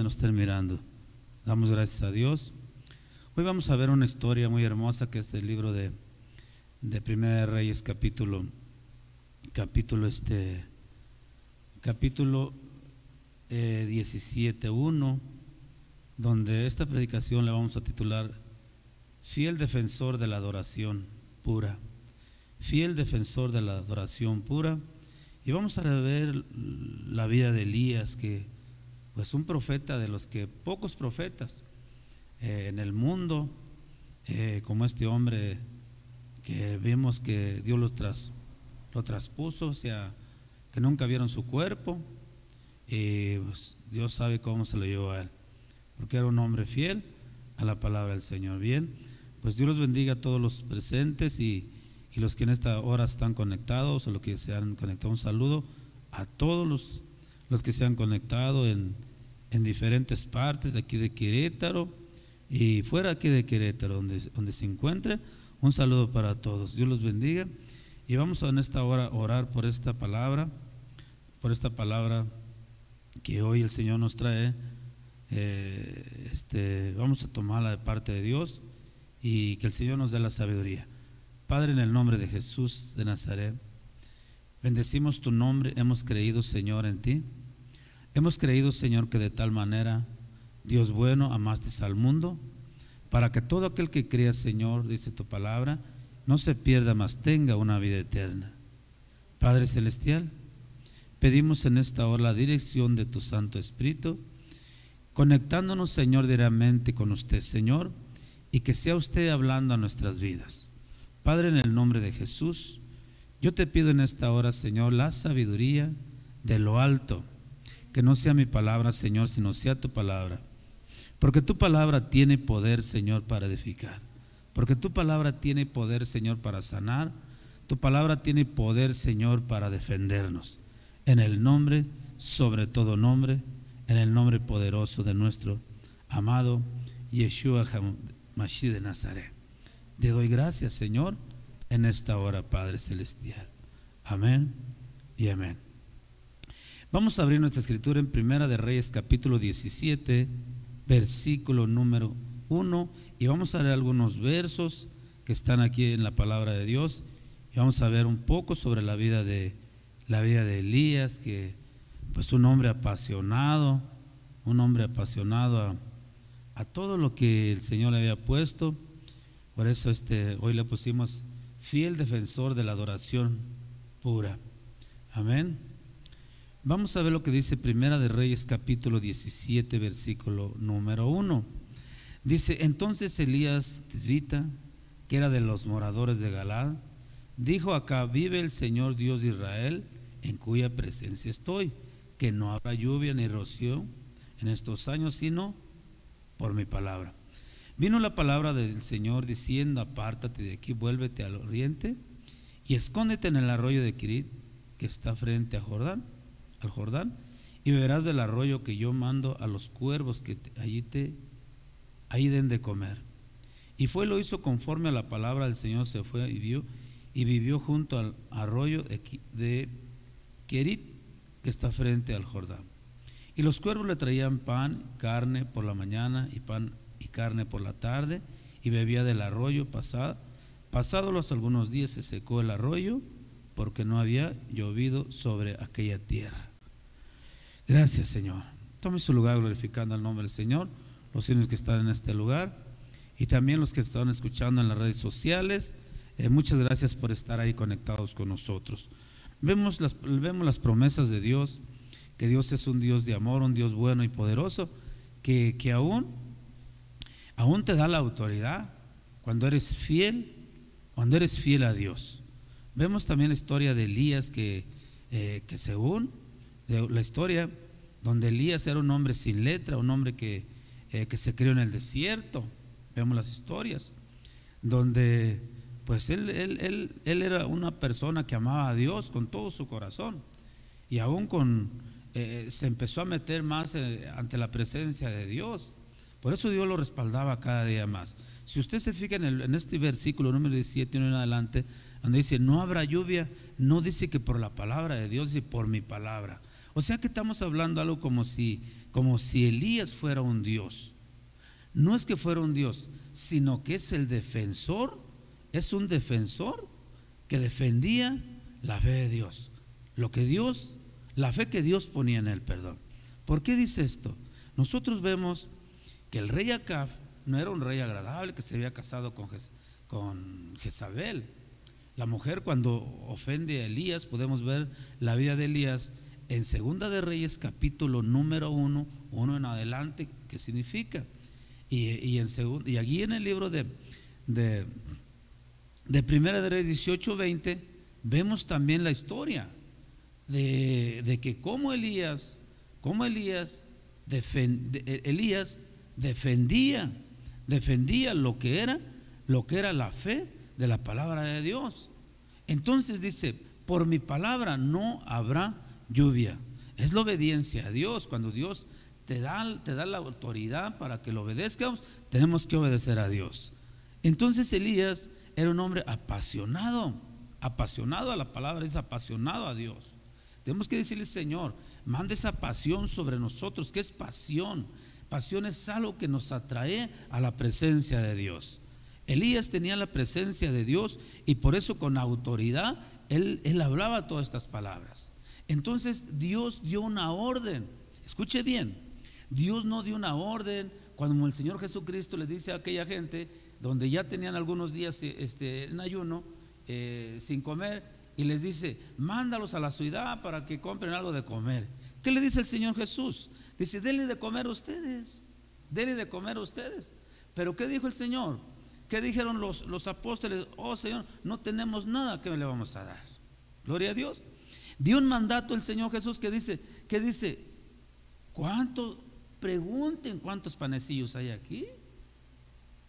nos estén mirando. Damos gracias a Dios. Hoy vamos a ver una historia muy hermosa que es del libro de Primera de Reyes, capítulo 17:1, donde esta predicación la vamos a titular Fiel defensor de la adoración pura. Fiel defensor de la adoración pura. Y vamos a ver la vida de Elías, que pues un profeta de los que pocos profetas en el mundo, como este hombre que vimos que Dios lo traspuso, o sea, que nunca vieron su cuerpo, y pues, Dios sabe cómo se lo llevó a él, porque era un hombre fiel a la palabra del Señor. Bien, pues Dios los bendiga a todos los presentes y los que en esta hora están conectados o los que se han conectado. Un saludo a todos los que se han conectado en diferentes partes de aquí de Querétaro y fuera aquí de Querétaro, donde se encuentre. Un saludo para todos. Dios los bendiga. Y vamos en esta hora a orar por esta palabra que hoy el Señor nos trae. Vamos a tomarla de parte de Dios y que el Señor nos dé la sabiduría. Padre, en el nombre de Jesús de Nazaret, bendecimos tu nombre. Hemos creído, Señor, en ti. Hemos creído, Señor, que de tal manera, Dios bueno, amaste al mundo, para que todo aquel que crea, Señor, dice tu palabra, no se pierda, mas tenga una vida eterna. Padre Celestial, pedimos en esta hora la dirección de tu Santo Espíritu, conectándonos, Señor, diariamente con usted, Señor, y que sea usted hablando a nuestras vidas. Padre, en el nombre de Jesús, yo te pido en esta hora, Señor, la sabiduría de lo alto, que no sea mi palabra, Señor, sino sea tu palabra, porque tu palabra tiene poder, Señor, para edificar, porque tu palabra tiene poder, Señor, para sanar, tu palabra tiene poder, Señor, para defendernos, en el nombre, sobre todo nombre, en el nombre poderoso de nuestro amado Yeshua HaMashiach de Nazaret. Te doy gracias, Señor, en esta hora, Padre Celestial. Amén y amén. Vamos a abrir nuestra escritura en Primera de Reyes, capítulo 17, versículo número 1, y vamos a leer algunos versos que están aquí en la palabra de Dios, y vamos a ver un poco sobre la vida de Elías, que pues un hombre apasionado a todo lo que el Señor le había puesto. Por eso hoy le pusimos fiel defensor de la adoración pura. Amén. Vamos a ver lo que dice Primera de Reyes, capítulo 17, versículo número 1. Dice: entonces Elías Tisbita, que era de los moradores de Galaad, dijo: acá vive el Señor Dios de Israel, en cuya presencia estoy, que no habrá lluvia ni rocío en estos años, sino por mi palabra. Vino la palabra del Señor diciendo: apártate de aquí, vuélvete al oriente y escóndete en el arroyo de Quirit, que está frente al Jordán, y beberás del arroyo que yo mando a los cuervos que ahí den de comer. Y lo hizo conforme a la palabra del Señor. Se fue y vivió junto al arroyo de Quirit, que está frente al Jordán. Y los cuervos le traían pan, carne por la mañana, y pan y carne por la tarde, y bebía del arroyo. Pasados los algunos días se secó el arroyo, porque no había llovido sobre aquella tierra. Gracias, Señor. Tome su lugar glorificando el nombre del Señor, los niños que están en este lugar y también los que están escuchando en las redes sociales. Muchas gracias por estar ahí conectados con nosotros. Vemos las promesas de Dios, que Dios es un Dios de amor, un Dios bueno y poderoso, que aún te da la autoridad cuando eres fiel a Dios. Vemos también la historia de Elías, que según la historia, donde Elías era un hombre sin letra, un hombre que se crió en el desierto. Vemos las historias donde pues él era una persona que amaba a Dios con todo su corazón, y aún se empezó a meter más ante la presencia de Dios. Por eso Dios lo respaldaba cada día más. Si usted se fija en este versículo número 17 en adelante, donde dice no habrá lluvia, no dice que por la palabra de Dios, dice por mi palabra. O sea que estamos hablando algo como si Elías fuera un Dios. No es que fuera un Dios, sino que es el defensor, es un defensor que defendía la fe de Dios, la fe que Dios ponía en él, perdón. ¿Por qué dice esto? Nosotros vemos que el rey Acab no era un rey agradable, que se había casado con Jezabel. La mujer, cuando ofende a Elías, podemos ver la vida de Elías en Segunda de Reyes, capítulo número 1 en adelante, ¿qué significa? Y aquí en el libro de Primera de Reyes 18-20 vemos también la historia de que cómo Elías defendía lo que era la fe de la palabra de Dios. Entonces dice: por mi palabra no habrá lluvia. Es la obediencia a Dios. Cuando Dios te da la autoridad para que lo obedezcamos, tenemos que obedecer a Dios. Entonces Elías era un hombre apasionado a la palabra, es apasionado a Dios. Tenemos que decirle: Señor, manda esa pasión sobre nosotros. ¿Qué es pasión? Pasión es algo que nos atrae a la presencia de Dios. Elías tenía la presencia de Dios y por eso con autoridad él hablaba todas estas palabras. Entonces Dios dio una orden. Escuche bien, Dios no dio una orden cuando el Señor Jesucristo le dice a aquella gente donde ya tenían algunos días en ayuno, sin comer, y les dice: mándalos a la ciudad para que compren algo de comer. ¿Qué le dice el Señor Jesús? Dice: denle de comer a ustedes, denle de comer a ustedes. Pero ¿qué dijo el Señor? ¿Qué dijeron los apóstoles? Oh Señor, no tenemos nada que le vamos a dar. Gloria a Dios. Dio un mandato el Señor Jesús que dice: pregunten cuántos panecillos hay aquí.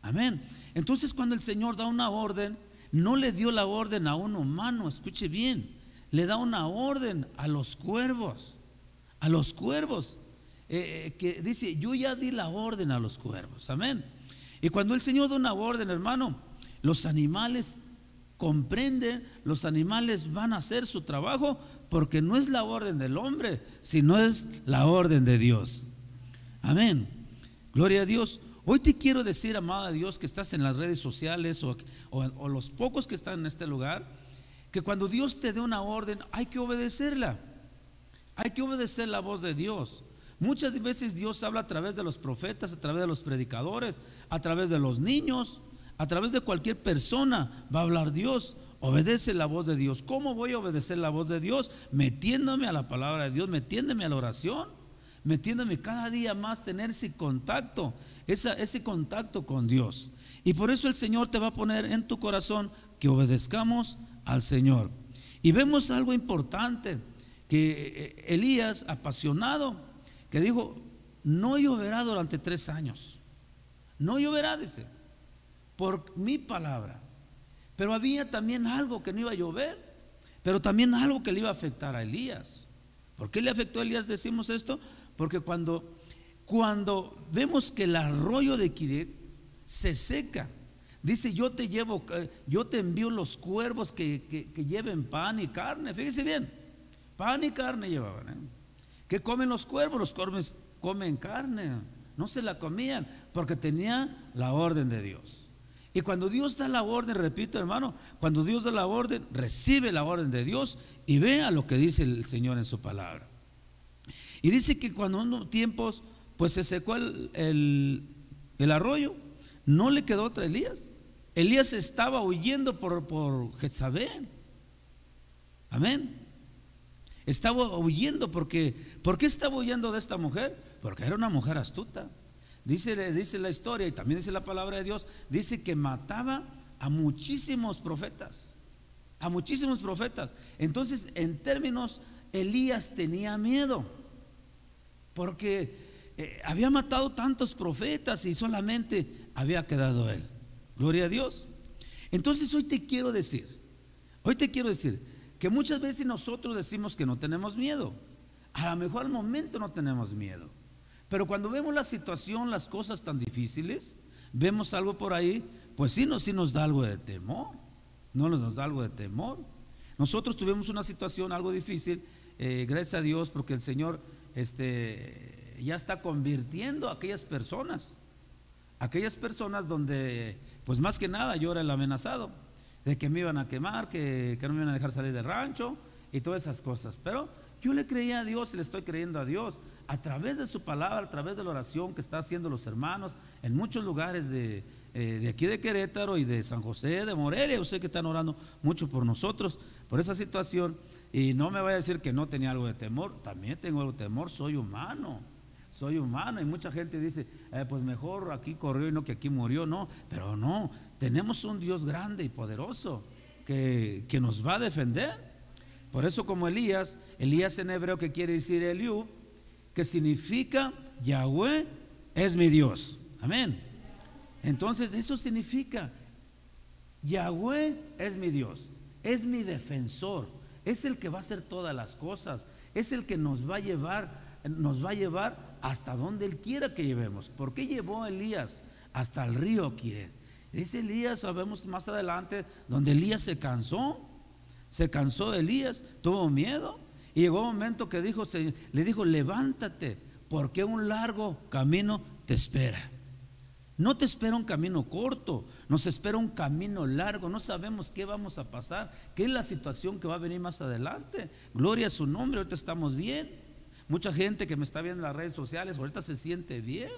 Amén. Entonces, cuando el Señor da una orden, no le dio la orden a un humano, escuche bien, le da una orden a los cuervos. A los cuervos, que dice: yo ya di la orden a los cuervos. Amén. Y cuando el Señor da una orden, hermano, los animales comprenden, los animales van a hacer su trabajo, porque no es la orden del hombre, sino es la orden de Dios. Amén. Gloria a Dios. Hoy te quiero decir, amada Dios, que estás en las redes sociales o los pocos que están en este lugar, que cuando Dios te dé una orden hay que obedecerla. Hay que obedecer la voz de Dios. Muchas veces Dios habla a través de los profetas, a través de los predicadores, a través de los niños, a través de cualquier persona va a hablar Dios. Obedece la voz de Dios. ¿Cómo voy a obedecer la voz de Dios? Metiéndome a la palabra de Dios, metiéndome a la oración, metiéndome cada día más, tener ese contacto con Dios. Y por eso el Señor te va a poner en tu corazón que obedezcamos al Señor. Y vemos algo importante, que Elías, apasionado, que dijo: no lloverá durante 3 años. No lloverá, dice, por mi palabra. Pero había también algo que no iba a llover, pero también algo que le iba a afectar a Elías. ¿Por qué le afectó a Elías? Decimos esto porque cuando vemos que el arroyo de Quiret se seca, dice: yo te envío los cuervos que lleven pan y carne. Fíjese bien, pan y carne llevaban, ¿Qué comen los cuervos? Los cuervos comen carne, no se la comían porque tenía la orden de Dios. Y cuando Dios da la orden, repito, hermano, cuando Dios da la orden, recibe la orden de Dios y vea lo que dice el Señor en su palabra. Y dice que cuando unos tiempos pues se secó el arroyo, no le quedó otra a Elías. Elías estaba huyendo por Jezabel. Amén. Estaba huyendo ¿por qué estaba huyendo de esta mujer? Porque era una mujer astuta. Dice la historia y también dice la palabra de Dios, dice que mataba a muchísimos profetas. A muchísimos profetas. Entonces, en términos, Elías tenía miedo, porque había matado tantos profetas y solamente había quedado él. Gloria a Dios. Entonces hoy te quiero decir que muchas veces nosotros decimos que no tenemos miedo. A lo mejor al momento no tenemos miedo, pero cuando vemos la situación, las cosas tan difíciles, vemos algo por ahí, pues sí nos da algo de temor. No nos da algo de temor. Nosotros tuvimos una situación algo difícil gracias a Dios, porque el Señor ya está convirtiendo a aquellas personas donde, pues más que nada, yo era el amenazado de que me iban a quemar, que no me iban a dejar salir del rancho y todas esas cosas. Pero yo le creía a Dios y le estoy creyendo a Dios a través de su palabra, a través de la oración que está haciendo los hermanos en muchos lugares de aquí de Querétaro y de San José, de Morelia. Yo sé que están orando mucho por nosotros, por esa situación. Y no me vaya a decir que no tenía algo de temor. También tengo algo de temor, soy humano. Y mucha gente dice, pues mejor aquí corrió y no que aquí murió. No, pero no, tenemos un Dios grande y poderoso que nos va a defender. Por eso, como Elías en hebreo, que quiere decir Eliú, que significa Yahweh es mi Dios. Amén. Entonces eso significa Yahweh es mi Dios, es mi defensor, es el que va a hacer todas las cosas, es el que nos va a llevar hasta donde Él quiera que llevemos. ¿Por qué llevó a Elías hasta el río Quiret? Dice Elías, sabemos más adelante, donde Elías se cansó Elías, tuvo miedo, y llegó un momento que le dijo, levántate, porque un largo camino te espera. No te espera un camino corto, nos espera un camino largo. No sabemos qué vamos a pasar, qué es la situación que va a venir más adelante. Gloria a su nombre. Ahorita estamos bien. Mucha gente que me está viendo en las redes sociales ahorita se siente bien,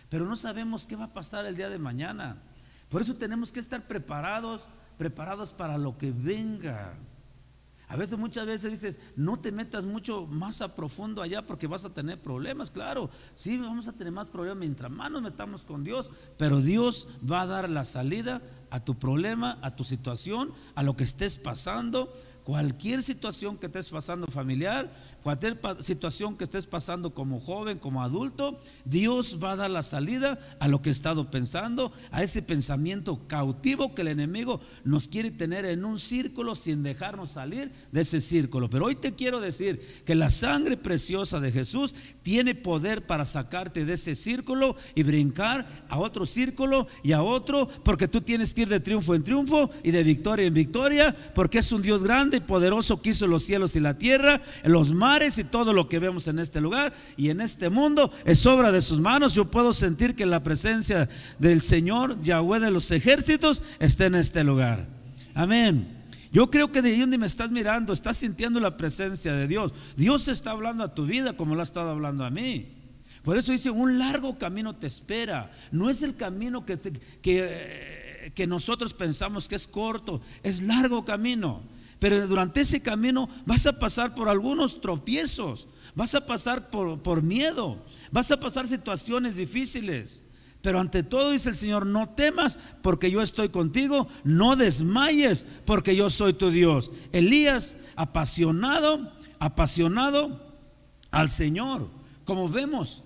pero no sabemos qué va a pasar el día de mañana. Por eso tenemos que estar preparados para lo que venga. Muchas veces dices, no te metas mucho más a profundo allá porque vas a tener problemas. Claro, sí, vamos a tener más problemas mientras más nos metamos con Dios, pero Dios va a dar la salida a tu problema, a tu situación, a lo que estés pasando. Cualquier situación que estés pasando familiar, cualquier situación que estés pasando como joven, como adulto, Dios va a dar la salida a lo que he estado pensando, a ese pensamiento cautivo que el enemigo nos quiere tener en un círculo sin dejarnos salir de ese círculo. Pero hoy te quiero decir que la sangre preciosa de Jesús tiene poder para sacarte de ese círculo y brincar a otro círculo y a otro, porque tú tienes que ir de triunfo en triunfo y de victoria en victoria, porque es un Dios grande y poderoso que hizo los cielos y la tierra, los mares y todo lo que vemos en este lugar y en este mundo es obra de sus manos. Yo puedo sentir que la presencia del Señor Yahweh de los ejércitos está en este lugar. Amén. Yo creo que de ahí donde me estás mirando, estás sintiendo la presencia de Dios. Dios está hablando a tu vida como lo ha estado hablando a mí. Por eso dice, un largo camino te espera. No es el camino que nosotros pensamos que es corto, es largo camino. Pero durante ese camino vas a pasar por algunos tropiezos, vas a pasar por miedo, vas a pasar situaciones difíciles. Pero ante todo dice el Señor, no temas porque yo estoy contigo, no desmayes porque yo soy tu Dios. Elías apasionado al Señor. Como vemos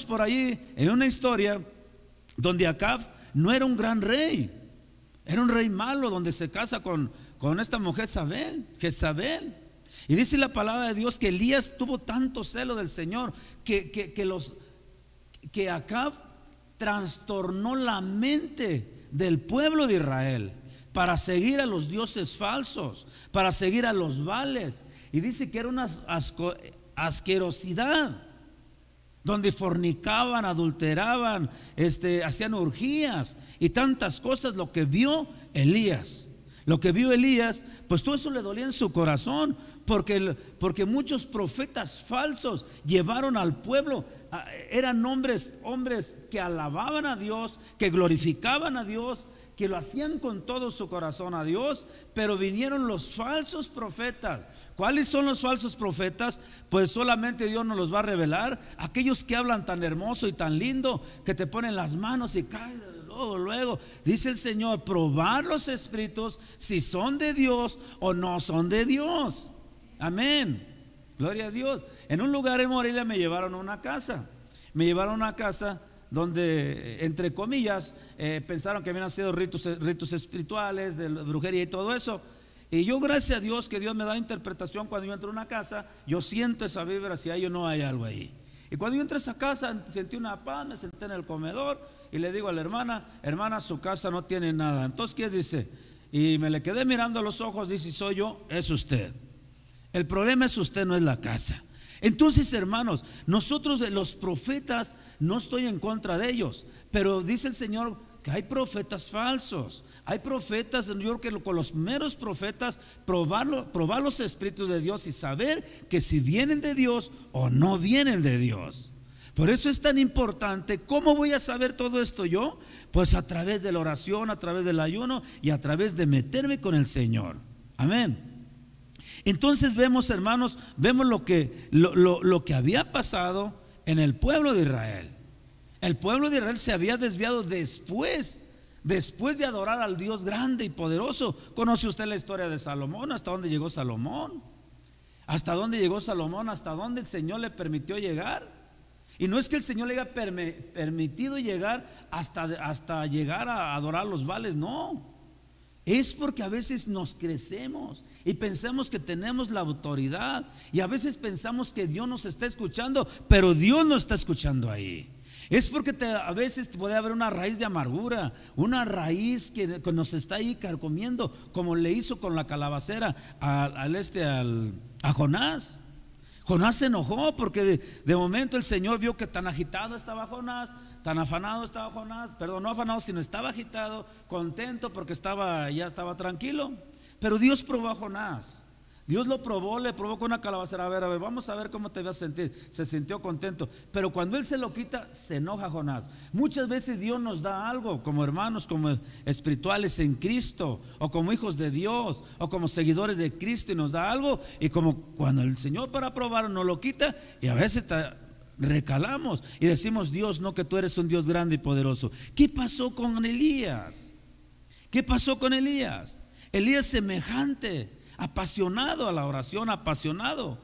por ahí en una historia donde Acab no era un gran rey, era un rey malo, donde se casa con esta mujer Jezabel. Y dice la palabra de Dios que Elías tuvo tanto celo del Señor que Acab trastornó la mente del pueblo de Israel para seguir a los dioses falsos, para seguir a los Baales. Y dice que era una asquerosidad, donde fornicaban, adulteraban, hacían orgías y tantas cosas. Lo que vio Elías, pues todo eso le dolía en su corazón, porque muchos profetas falsos llevaron al pueblo, eran hombres que alababan a Dios, que glorificaban a Dios, que lo hacían con todo su corazón a Dios, pero vinieron los falsos profetas. ¿Cuáles son los falsos profetas? Pues solamente Dios nos los va a revelar. Aquellos que hablan tan hermoso y tan lindo, que te ponen las manos y caen luego. Dice el Señor, probar los espíritus si son de Dios o no son de Dios. Amén, gloria a Dios. En un lugar en Morelia me llevaron a una casa donde, entre comillas, pensaron que habían sido ritos espirituales, de brujería y todo eso. Y yo, gracias a Dios, que Dios me da la interpretación. Cuando yo entro a una casa, yo siento esa vibra, si hay o no hay algo ahí. Y cuando yo entré a esa casa, sentí una paz, me senté en el comedor y le digo a la hermana, su casa no tiene nada. Entonces, ¿qué dice? Y me le quedé mirando a los ojos, dice, soy yo, es usted. El problema es usted, no es la casa. Entonces, hermanos, nosotros los profetas, no estoy en contra de ellos, pero dice el Señor que hay profetas falsos. Hay profetas, yo creo que con los meros profetas probar los espíritus de Dios y saber que si vienen de Dios o no vienen de Dios. Por eso es tan importante. ¿Cómo voy a saber todo esto yo? Pues a través de la oración, a través del ayuno y a través de meterme con el Señor. Amén. Entonces vemos, hermanos, vemos lo que había pasado en el pueblo de Israel. El pueblo de Israel se había desviado después de adorar al Dios grande y poderoso. ¿Conoce usted la historia de Salomón? ¿Hasta dónde llegó Salomón? ¿Hasta dónde llegó Salomón? ¿Hasta dónde el Señor le permitió llegar? Y no es que el Señor le haya permitido llegar hasta llegar a adorar los Baales, no. Es porque a veces nos crecemos y pensamos que tenemos la autoridad, y a veces pensamos que Dios nos está escuchando, pero Dios no está escuchando ahí. Es porque a veces puede haber una raíz de amargura, una raíz que nos está ahí carcomiendo, como le hizo con la calabacera a Jonás. Jonás se enojó porque de momento el Señor vio que tan agitado estaba Jonás, tan afanado estaba Jonás, perdón, no afanado, sino estaba agitado, contento porque ya estaba tranquilo. Pero Dios probó a Jonás. Dios lo probó, le probó con una calabacera. A ver, vamos a ver cómo te vas a sentir. Se sintió contento, pero cuando Él se lo quita, se enoja Jonás. Muchas veces Dios nos da algo como hermanos, como espirituales en Cristo, o como hijos de Dios, o como seguidores de Cristo, y nos da algo, y como cuando el Señor para probar nos lo quita, y a veces recalamos y decimos: Dios, no, que tú eres un Dios grande y poderoso. ¿Qué pasó con Elías? ¿Qué pasó con Elías? Elías, semejante, apasionado a la oración, apasionado,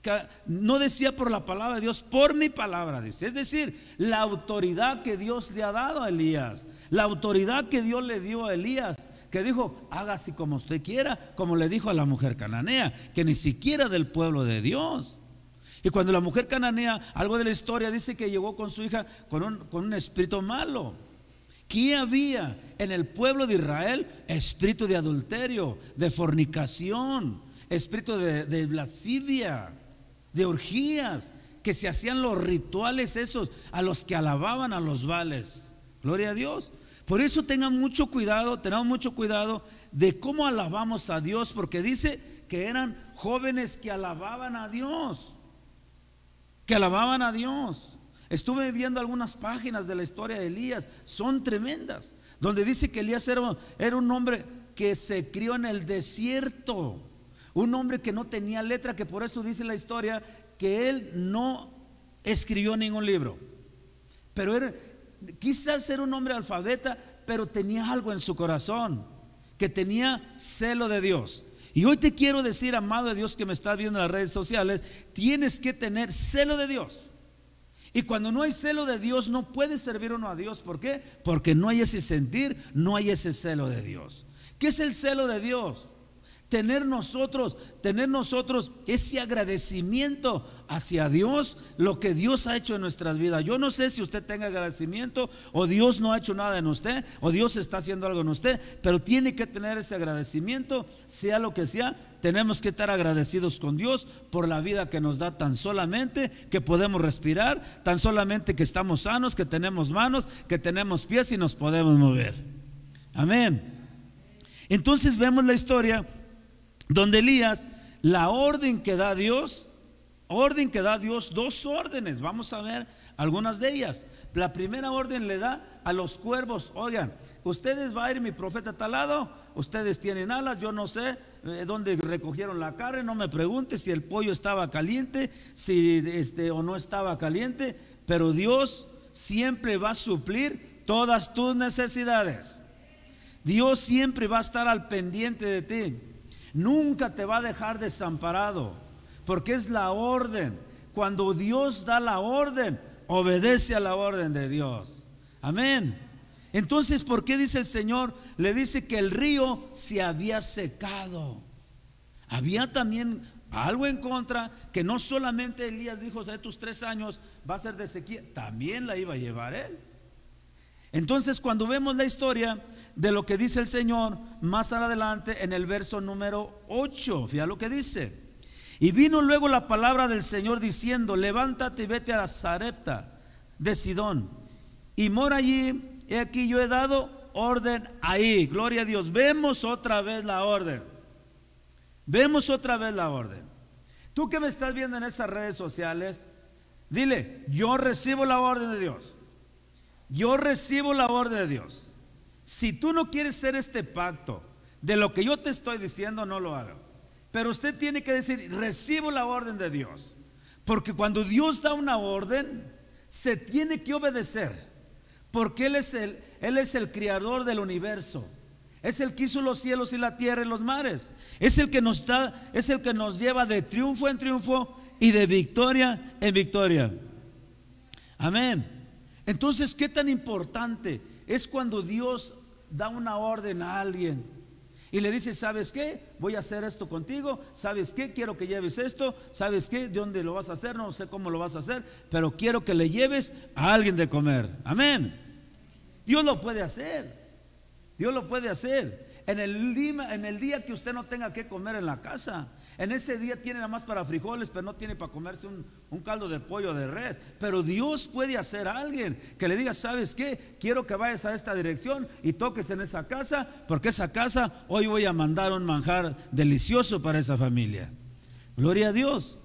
que no decía por la palabra de Dios, por mi palabra, dice. Es decir, la autoridad que Dios le ha dado a Elías, la autoridad que Dios le dio a Elías, que dijo: hágase como usted quiera, como le dijo a la mujer cananea, que ni siquiera del pueblo de Dios. Y cuando la mujer cananea, algo de la historia dice que llegó con su hija con un espíritu malo. ¿Qué había en el pueblo de Israel? Espíritu de adulterio, de fornicación, espíritu de lascivia, de orgías, que se hacían los rituales esos a los que alababan a los Baales. Gloria a Dios. Por eso tenemos mucho cuidado de cómo alabamos a Dios, porque dice que eran jóvenes que alababan a Dios, que alababan a Dios. Estuve viendo algunas páginas de la historia de Elías, son tremendas, donde dice que Elías era un hombre que se crió en el desierto, un hombre que no tenía letra, que por eso dice la historia que él no escribió ningún libro, pero quizás era un hombre alfabeta, pero tenía algo en su corazón, que tenía celo de Dios. Y hoy te quiero decir, amado de Dios que me estás viendo en las redes sociales, tienes que tener celo de Dios. Y cuando no hay celo de Dios, no puede servir uno a Dios. ¿Por qué? Porque no hay ese sentir, no hay ese celo de Dios. ¿Qué es el celo de Dios? Tener nosotros ese agradecimiento hacia Dios, lo que Dios ha hecho en nuestras vidas. Yo no sé si usted tenga agradecimiento, o Dios no ha hecho nada en usted, o Dios está haciendo algo en usted, pero tiene que tener ese agradecimiento, sea lo que sea. Tenemos que estar agradecidos con Dios por la vida que nos da, tan solamente que podemos respirar, tan solamente que estamos sanos, que tenemos manos, que tenemos pies y nos podemos mover. Amén. Entonces vemos la historia donde Elías, la orden que da Dios, dos órdenes. Vamos a ver algunas de ellas. La primera orden le da a los cuervos: oigan, ustedes va a ir mi profeta a tal lado, ustedes tienen alas, yo no sé dónde recogieron la carne, no me pregunte si el pollo estaba caliente, si o no estaba caliente, pero Dios siempre va a suplir todas tus necesidades. Dios siempre va a estar al pendiente de ti. Nunca te va a dejar desamparado, porque es la orden. Cuando Dios da la orden, obedece a la orden de Dios. Amén. Entonces, ¿por qué dice el Señor? Le dice que el río se había secado. Había también algo en contra, que no solamente Elías dijo: de tus 3 años va a ser de sequía, también la iba a llevar él. Entonces, cuando vemos la historia de lo que dice el Señor más adelante en el verso número 8, fíjate lo que dice: Y vino luego la palabra del Señor diciendo: levántate y vete a Sarepta de Sidón y mora allí. He aquí yo he dado orden ahí. Gloria a Dios. Vemos otra vez la orden. Vemos otra vez la orden. Tú que me estás viendo en esas redes sociales, dile: yo recibo la orden de Dios. Yo recibo la orden de Dios. Si tú no quieres hacer este pacto de lo que yo te estoy diciendo, no lo haga. Pero usted tiene que decir: recibo la orden de Dios. Porque cuando Dios da una orden, se tiene que obedecer. Porque Él es el creador del universo. Es el que hizo los cielos y la tierra y los mares. Es el que nos da, es el que nos lleva de triunfo en triunfo y de victoria en victoria. Amén. Entonces, ¿qué tan importante es cuando Dios da una orden a alguien y le dice: ¿sabes qué? Voy a hacer esto contigo. ¿Sabes qué? Quiero que lleves esto. ¿Sabes qué? ¿De dónde lo vas a hacer? No sé cómo lo vas a hacer, pero quiero que le lleves a alguien de comer. Amén. Dios lo puede hacer. Dios lo puede hacer. En el día que usted no tenga que comer en la casa, en ese día tiene nada más para frijoles, pero no tiene para comerse un caldo de pollo de res. Pero Dios puede hacer a alguien que le diga: ¿sabes qué? Quiero que vayas a esta dirección y toques en esa casa, porque esa casa hoy voy a mandar un manjar delicioso para esa familia. Gloria a Dios.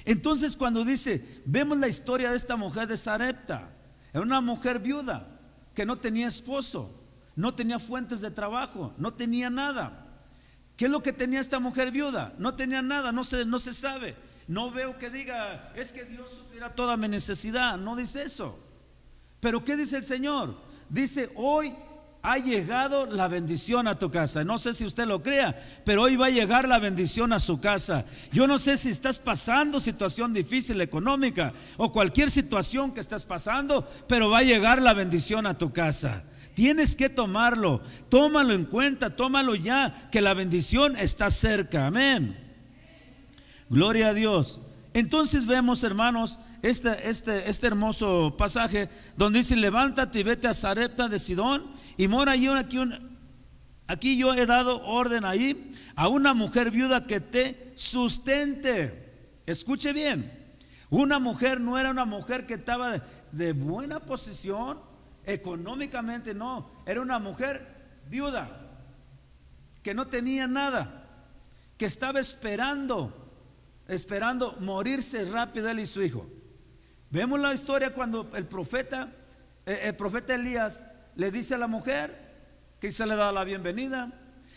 Entonces, cuando dice, vemos la historia de esta mujer de Sarepta. Era una mujer viuda que no tenía esposo, no tenía fuentes de trabajo, no tenía nada. ¿Qué es lo que tenía esta mujer viuda? No tenía nada, no se sabe. No veo que diga: es que Dios supliera toda mi necesidad. No dice eso. Pero ¿qué dice el Señor? Dice: hoy ha llegado la bendición a tu casa. No sé si usted lo crea, pero hoy va a llegar la bendición a su casa. Yo no sé si estás pasando situación difícil económica o cualquier situación que estás pasando, pero va a llegar la bendición a tu casa. Tienes que tomarlo, tómalo en cuenta, tómalo ya, que la bendición está cerca. Amén. Gloria a Dios. Entonces vemos, hermanos, este hermoso pasaje donde dice: levántate y vete a Sarepta de Sidón y mora allí. Aquí yo he dado orden ahí a una mujer viuda que te sustente. Escuche bien. Una mujer no era una mujer que estaba de buena posición económicamente, no, era una mujer viuda que no tenía nada, que estaba esperando morirse rápido él y su hijo. Vemos la historia cuando el profeta Elías le dice a la mujer, que se le da la bienvenida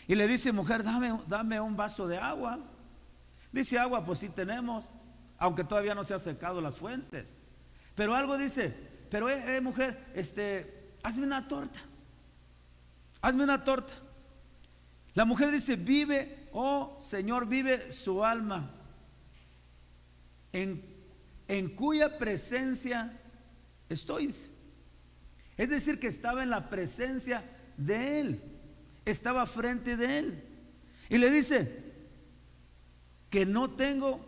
y le dice: mujer, dame un vaso de agua. Dice: agua, pues sí tenemos, aunque todavía no se han secado las fuentes. Pero algo dice: pero mujer, hazme una torta. Hazme una torta. La mujer dice: vive, oh Señor, vive su alma, en cuya presencia estoy. Es decir, que estaba en la presencia de Él, estaba frente de Él. Y le dice: que no tengo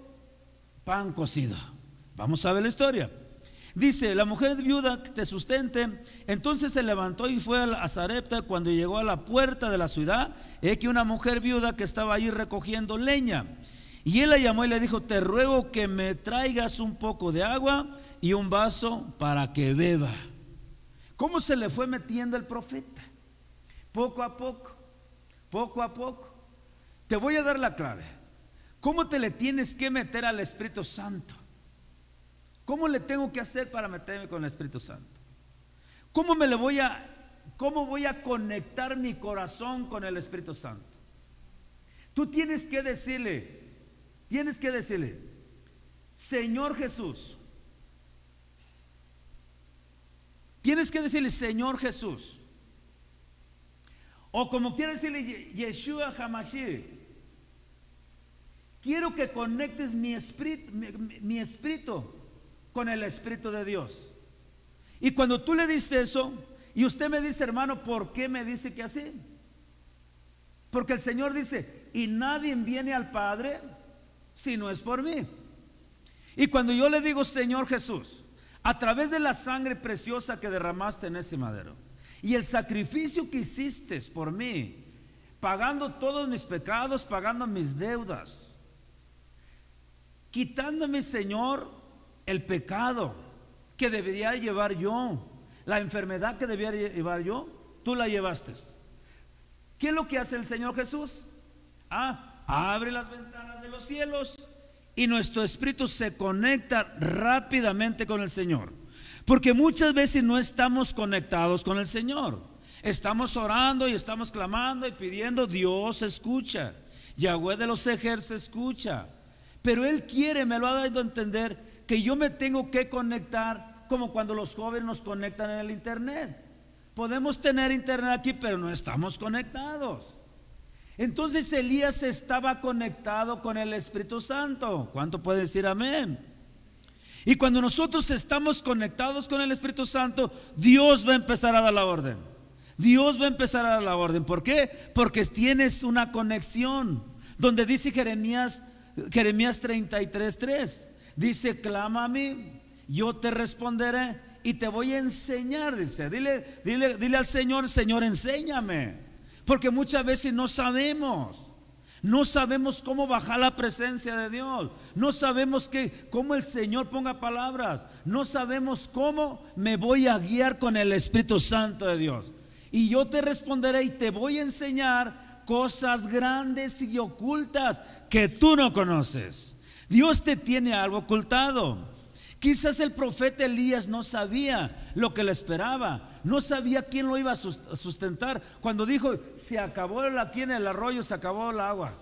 pan cocido. Vamos a ver la historia. Dice: la mujer viuda que te sustente. Entonces se levantó y fue a Sarepta. Cuando llegó a la puerta de la ciudad, he que una mujer viuda que estaba allí recogiendo leña. Y él la llamó y le dijo: te ruego que me traigas un poco de agua y un vaso para que beba. ¿Cómo se le fue metiendo el profeta? Poco a poco, poco a poco. Te voy a dar la clave. ¿Cómo te le tienes que meter al Espíritu Santo? ¿Cómo le tengo que hacer para meterme con el Espíritu Santo? ¿Cómo voy a conectar mi corazón con el Espíritu Santo? Tú tienes que decirle: Señor Jesús. Tienes que decirle: Señor Jesús. O como quieras decirle: Yeshua Hamashiach. Quiero que conectes mi espíritu con el Espíritu de Dios. Y cuando tú le dices eso, y usted me dice: hermano, ¿por qué me dice que así? Porque el Señor dice: y nadie viene al Padre si no es por mí. Y cuando yo le digo: Señor Jesús, a través de la sangre preciosa que derramaste en ese madero y el sacrificio que hiciste por mí, pagando todos mis pecados, pagando mis deudas, quitándome, Señor, el pecado que debería llevar yo, la enfermedad que debía llevar yo, tú la llevaste. ¿Qué es lo que hace el Señor Jesús? Abre las ventanas de los cielos y nuestro espíritu se conecta rápidamente con el Señor. Porque muchas veces no estamos conectados con el Señor. Estamos orando y estamos clamando y pidiendo, Dios escucha. Yahweh de los ejércitos escucha. Pero Él quiere, me lo ha dado a entender, que yo me tengo que conectar como cuando los jóvenes nos conectan en el internet. Podemos tener internet aquí, pero no estamos conectados. Entonces Elías estaba conectado con el Espíritu Santo. ¿Cuánto puede decir amén? Y cuando nosotros estamos conectados con el Espíritu Santo, Dios va a empezar a dar la orden. Dios va a empezar a dar la orden. ¿Por qué? Porque tienes una conexión. Donde dice Jeremías 33:3, dice, clama a mí, yo te responderé y te voy a enseñar. Dice, dile al Señor, Señor, enséñame. Porque muchas veces no sabemos cómo bajar la presencia de Dios. No sabemos cómo el Señor ponga palabras. No sabemos cómo me voy a guiar con el Espíritu Santo de Dios. Y yo te responderé y te voy a enseñar cosas grandes y ocultas que tú no conoces. Dios te tiene algo ocultado. Quizás el profeta Elías no sabía lo que le esperaba, no sabía quién lo iba a sustentar. Cuando dijo, se acabó aquí en el arroyo, se acabó el agua,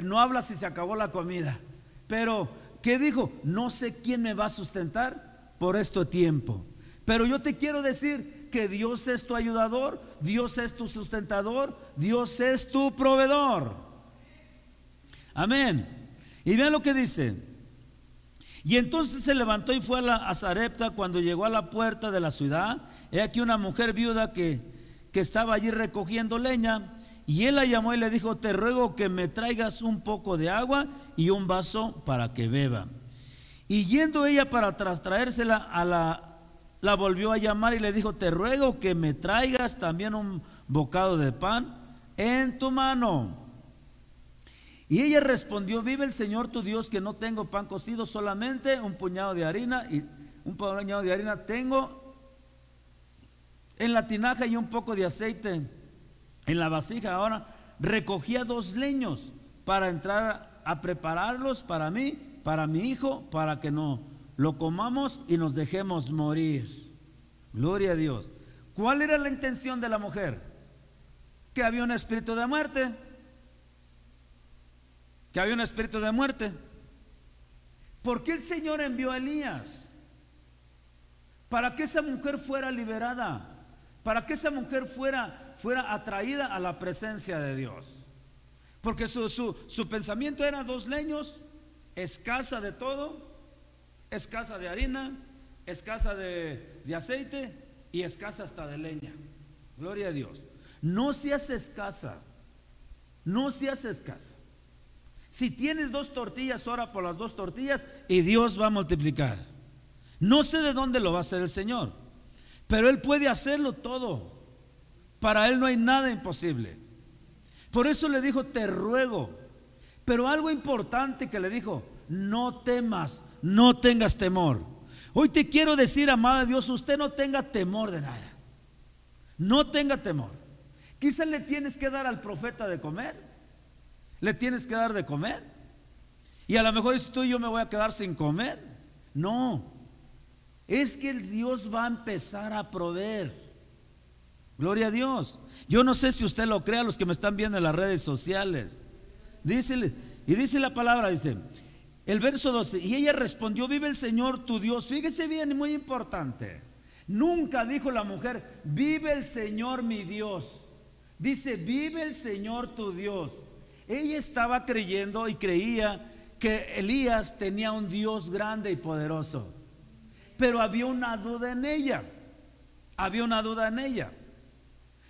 no habla si se acabó la comida. Pero, ¿qué dijo? No sé quién me va a sustentar por este tiempo. Pero yo te quiero decir que Dios es tu ayudador, Dios es tu sustentador, Dios es tu proveedor. Amén. Y vean lo que dice. Y entonces se levantó y fue a Sarepta. Cuando llegó a la puerta de la ciudad, he aquí una mujer viuda que estaba allí recogiendo leña. Y él la llamó y le dijo, te ruego que me traigas un poco de agua y un vaso para que beba. Y yendo ella para traérsela, la volvió a llamar y le dijo, te ruego que me traigas también un bocado de pan en tu mano. Y ella respondió, vive el Señor tu Dios que no tengo pan cocido, solamente un puñado de harina, y un puñado de harina tengo en la tinaja y un poco de aceite en la vasija. Ahora recogía 2 leños para entrar a prepararlos para mí, para mi hijo, para que no lo comamos y nos dejemos morir. Gloria a Dios. ¿Cuál era la intención de la mujer? Que había un espíritu de muerte. Que había un espíritu de muerte. ¿Por qué el Señor envió a Elías? Para que esa mujer fuera liberada, para que esa mujer fuera atraída a la presencia de Dios. Porque su pensamiento era 2 leños, escasa de todo, escasa de harina, escasa de aceite y escasa hasta de leña. Gloria a Dios. No seas escasa, no seas escasa. Si tienes 2 tortillas, ora por las 2 tortillas y Dios va a multiplicar. No sé de dónde lo va a hacer el Señor, pero Él puede hacerlo todo. Para Él no hay nada imposible. Por eso le dijo, te ruego. Pero algo importante que le dijo, no temas, no tengas temor. Hoy te quiero decir, amada Dios, usted no tenga temor de nada. No tenga temor. Quizás le tienes que dar al profeta de comer. Le tienes que dar de comer. Y a lo mejor si tú y yo me voy a quedar sin comer. No. Es que el Dios va a empezar a proveer. Gloria a Dios. Yo no sé si usted lo crea, los que me están viendo en las redes sociales. Dice la palabra, dice el verso 12, y ella respondió, vive el Señor tu Dios. Fíjese bien, muy importante. Nunca dijo la mujer, vive el Señor mi Dios. Dice, vive el Señor tu Dios. Ella estaba creyendo y creía que Elías tenía un Dios grande y poderoso. Pero había una duda en ella. Había una duda en ella.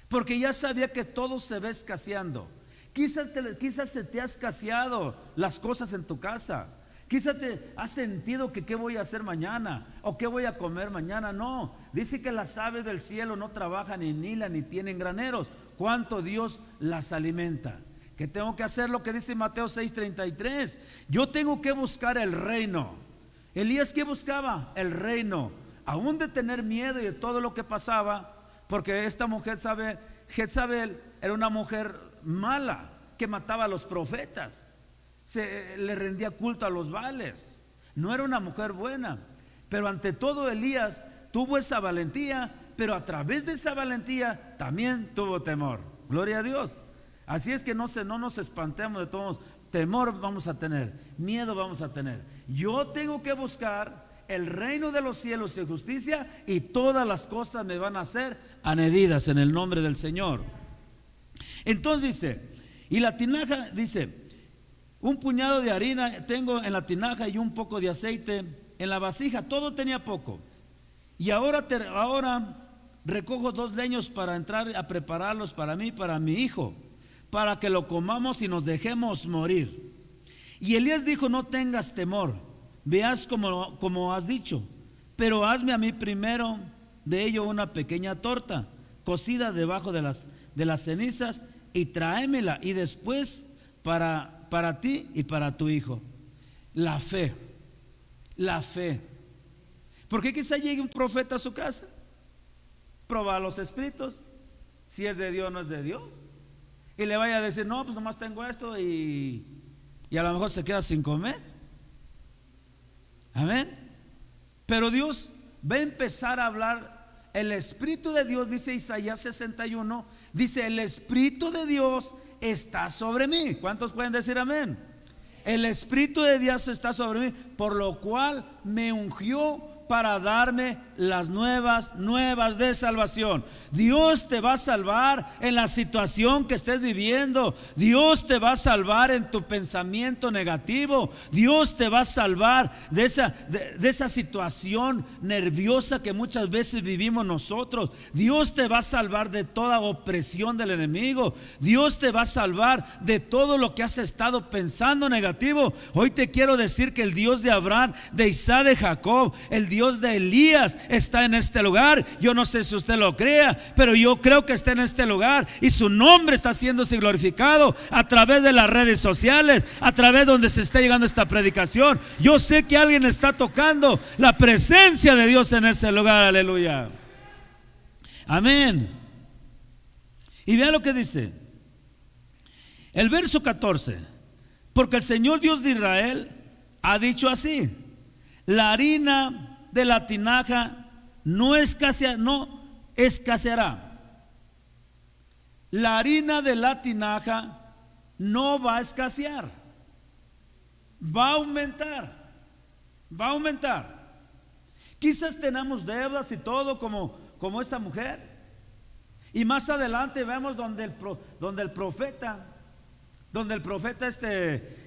Porque ya sabía que todo se va escaseando. Quizás se te ha escaseado las cosas en tu casa. Quizás te has sentido que qué voy a hacer mañana o qué voy a comer mañana. No, dice que las aves del cielo no trabajan ni hilan ni tienen graneros. ¿Cuánto Dios las alimenta? que tengo que hacer lo que dice Mateo 6:33. Yo tengo que buscar el reino. Elías, ¿qué buscaba? El reino, aún de tener miedo y de todo lo que pasaba, porque esta mujer, Jezabel, era una mujer mala que mataba a los profetas, le rendía culto a los Baales. No era una mujer buena, pero ante todo Elías tuvo esa valentía, pero a través de esa valentía también tuvo temor. Gloria a Dios. Así es que no nos espantemos de todos. Temor vamos a tener, miedo vamos a tener. Yo tengo que buscar el reino de los cielos y justicia, y todas las cosas me van a ser añadidas en el nombre del Señor. Entonces dice, y la tinaja, dice, un puñado de harina tengo en la tinaja y un poco de aceite en la vasija. Todo tenía poco. Y ahora recojo 2 leños para entrar a prepararlos para mí, para mi hijo, para que lo comamos y nos dejemos morir. Y Elías dijo: no tengas temor, veas como has dicho, pero hazme a mí primero de ello una pequeña torta cocida debajo de las cenizas, y tráemela, y después para ti y para tu hijo. La fe. Porque quizá llegue un profeta a su casa, probar los espíritus, si es de Dios o no es de Dios, y le vaya a decir: no, pues nomás tengo esto, y a lo mejor se queda sin comer. Amén. Pero Dios va a empezar a hablar. El Espíritu de Dios, dice Isaías 61, dice: el Espíritu de Dios está sobre mí. ¿Cuántos pueden decir amén? El Espíritu de Dios está sobre mí, por lo cual me ungió para darme las nuevas de salvación. Dios te va a salvar en la situación que estés viviendo. Dios te va a salvar en tu pensamiento negativo. Dios te va a salvar de esa situación nerviosa que muchas veces vivimos nosotros. Dios te va a salvar de toda opresión del enemigo. Dios te va a salvar de todo lo que has estado pensando negativo. Hoy te quiero decir que el Dios de Abraham, de Isaac, de Jacob, el Dios de Elías está en este lugar. Yo no sé si usted lo crea, pero yo creo que está en este lugar, y su nombre está siendo glorificado a través de las redes sociales, a través donde se está llegando esta predicación. Yo sé que alguien está tocando la presencia de Dios en ese lugar. Aleluya. Amén. Y vea lo que dice el verso 14: porque el Señor Dios de Israel ha dicho así: la harina de la tinaja no escaseará. La harina de la tinaja no va a escasear, va a aumentar. Quizás tenemos deudas y todo como esta mujer, y más adelante vemos donde el profeta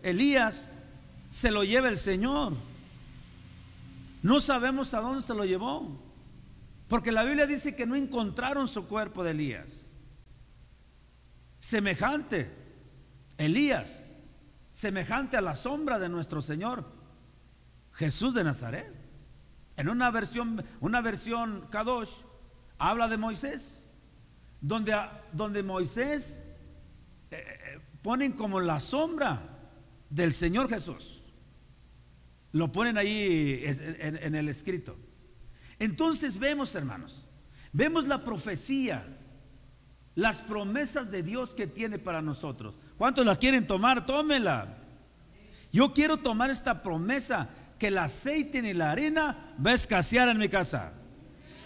Elías se lo lleva el Señor. No sabemos a dónde se lo llevó, porque la Biblia dice que no encontraron su cuerpo de Elías. Semejante Elías, semejante a la sombra de nuestro Señor Jesús de Nazaret. En una versión Kadosh habla de Moisés, donde Moisés ponen como la sombra del Señor Jesús. Lo ponen ahí en el escrito. Entonces vemos, hermanos, vemos la profecía, las promesas de Dios que tiene para nosotros. ¿Cuántos las quieren tomar? Tómela. Yo quiero tomar esta promesa, que el aceite ni la harina va a escasear en mi casa.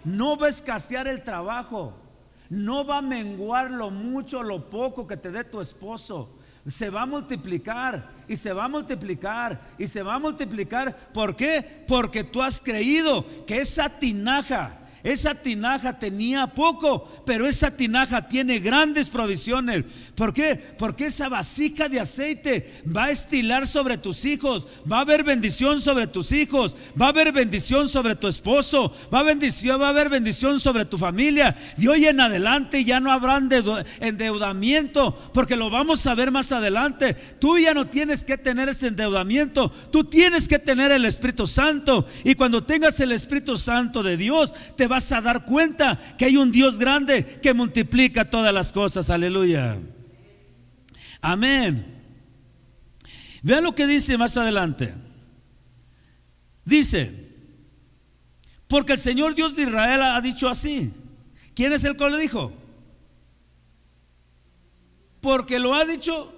No va a escasear el trabajo. No va a menguar lo mucho o lo poco que te dé tu esposo. Se va a multiplicar, y se va a multiplicar, y se va a multiplicar. ¿Por qué? Porque tú has creído que esa tinaja tenía poco, pero esa tinaja tiene grandes provisiones. ¿Por qué? Porque esa vasija de aceite va a estilar sobre tus hijos. Va a haber bendición sobre tus hijos, va a haber bendición sobre tu esposo, va a haber bendición sobre tu familia. De hoy en adelante ya no habrá endeudamiento, porque lo vamos a ver más adelante. Tú ya no tienes que tener ese endeudamiento, tú tienes que tener el Espíritu Santo. Y cuando tengas el Espíritu Santo de Dios, te vas a dar cuenta que hay un Dios grande que multiplica todas las cosas. Aleluya. Amén. Vean lo que dice más adelante. Dice: porque el Señor Dios de Israel ha dicho así. ¿Quién es el que lo dijo? Porque lo ha dicho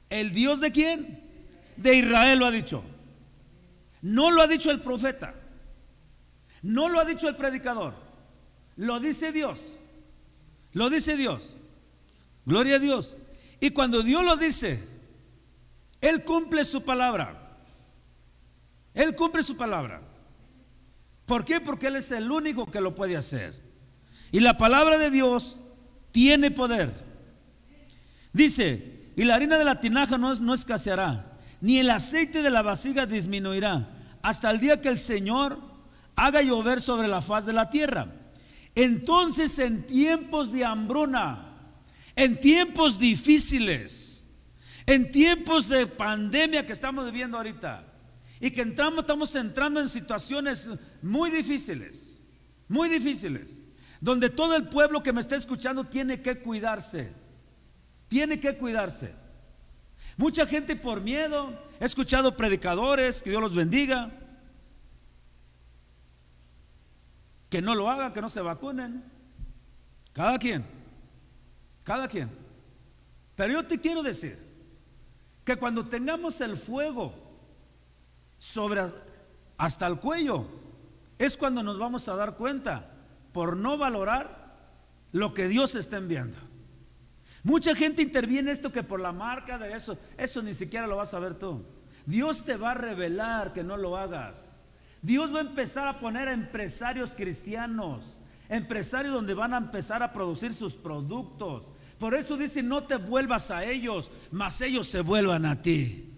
el Dios de quién? De Israel lo ha dicho. No lo ha dicho el profeta, no lo ha dicho el predicador, lo dice Dios. Lo dice Dios. Gloria a Dios. Y cuando Dios lo dice, Él cumple su palabra. Él cumple su palabra. ¿Por qué? Porque Él es el único que lo puede hacer. Y la palabra de Dios tiene poder. Dice: y la harina de la tinaja no escaseará, ni el aceite de la vasija disminuirá, hasta el día que el Señor haga llover sobre la faz de la tierra. Entonces, en tiempos de hambruna, en tiempos difíciles, en tiempos de pandemia que estamos viviendo ahorita, y que estamos entrando en situaciones muy difíciles, donde todo el pueblo que me está escuchando tiene que cuidarse. Tiene que cuidarse. Mucha gente por miedo, he escuchado predicadores, que Dios los bendiga, que no lo hagan, que no se vacunen. Cada quien. Pero yo te quiero decir que cuando tengamos el fuego sobre hasta el cuello, es cuando nos vamos a dar cuenta por no valorar lo que Dios está enviando. Mucha gente interviene esto que por la marca de eso ni siquiera lo vas a ver tú. Dios te va a revelar que no lo hagas. Dios va a empezar a poner a empresarios cristianos, empresarios donde van a empezar a producir sus productos. Por eso dice: no te vuelvas a ellos, mas ellos se vuelvan a ti.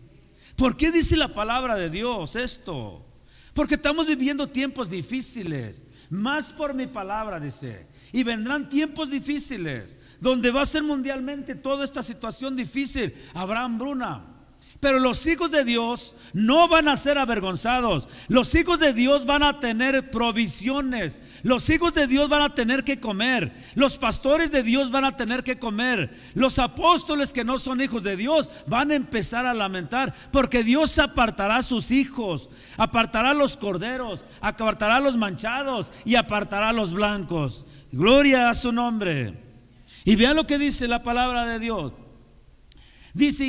¿Por qué dice la palabra de Dios esto? Porque estamos viviendo tiempos difíciles. Más por mi palabra, dice. Y vendrán tiempos difíciles donde va a ser mundialmente toda esta situación difícil. Habrá hambruna. Pero los hijos de Dios no van a ser avergonzados. Los hijos de Dios van a tener provisiones. Los hijos de Dios van a tener que comer. Los pastores de Dios van a tener que comer. Los apóstoles que no son hijos de Dios van a empezar a lamentar, porque Dios apartará a sus hijos, apartará a los corderos, apartará a los manchados y apartará a los blancos. Gloria a su nombre. Y vean lo que dice la palabra de Dios. Dice: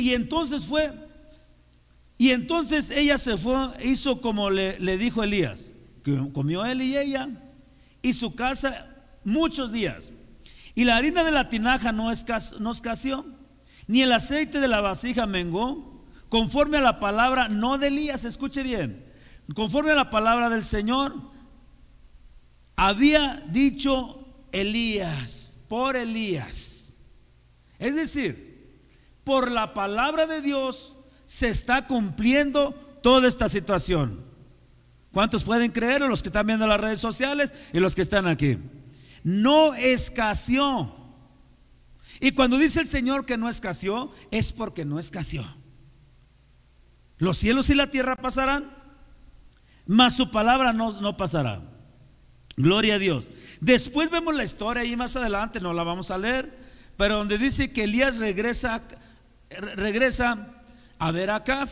y entonces ella se fue, hizo como le dijo Elías. Comió él y ella y su casa muchos días. Y la harina de la tinaja no escaseó, ni el aceite de la vasija menguó, conforme a la palabra, no de Elías, escuche bien, conforme a la palabra del Señor había dicho Elías, por Elías. Es decir, por la palabra de Dios se está cumpliendo toda esta situación. ¿Cuántos pueden creer? Los que están viendo las redes sociales y los que están aquí. No escaseó. Y cuando dice el Señor que no escaseó, es porque no escaseó. Los cielos y la tierra pasarán, mas su palabra no pasará. Gloria a Dios. Después vemos la historia y más adelante no la vamos a leer, pero donde dice que Elías regresa a ver a Acab.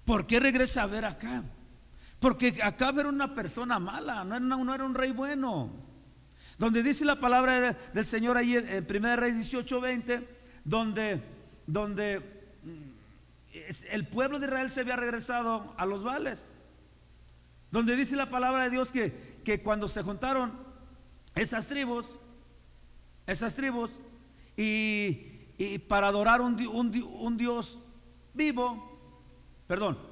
¿Por qué regresa a ver a Acab? Porque Acab era una persona mala, no era un rey bueno. Donde dice la palabra del Señor ahí en 1 Reyes 18:20, donde el pueblo de Israel se había regresado a los Baales. Donde dice la palabra de Dios que cuando se juntaron esas tribus y para adorar un Dios vivo,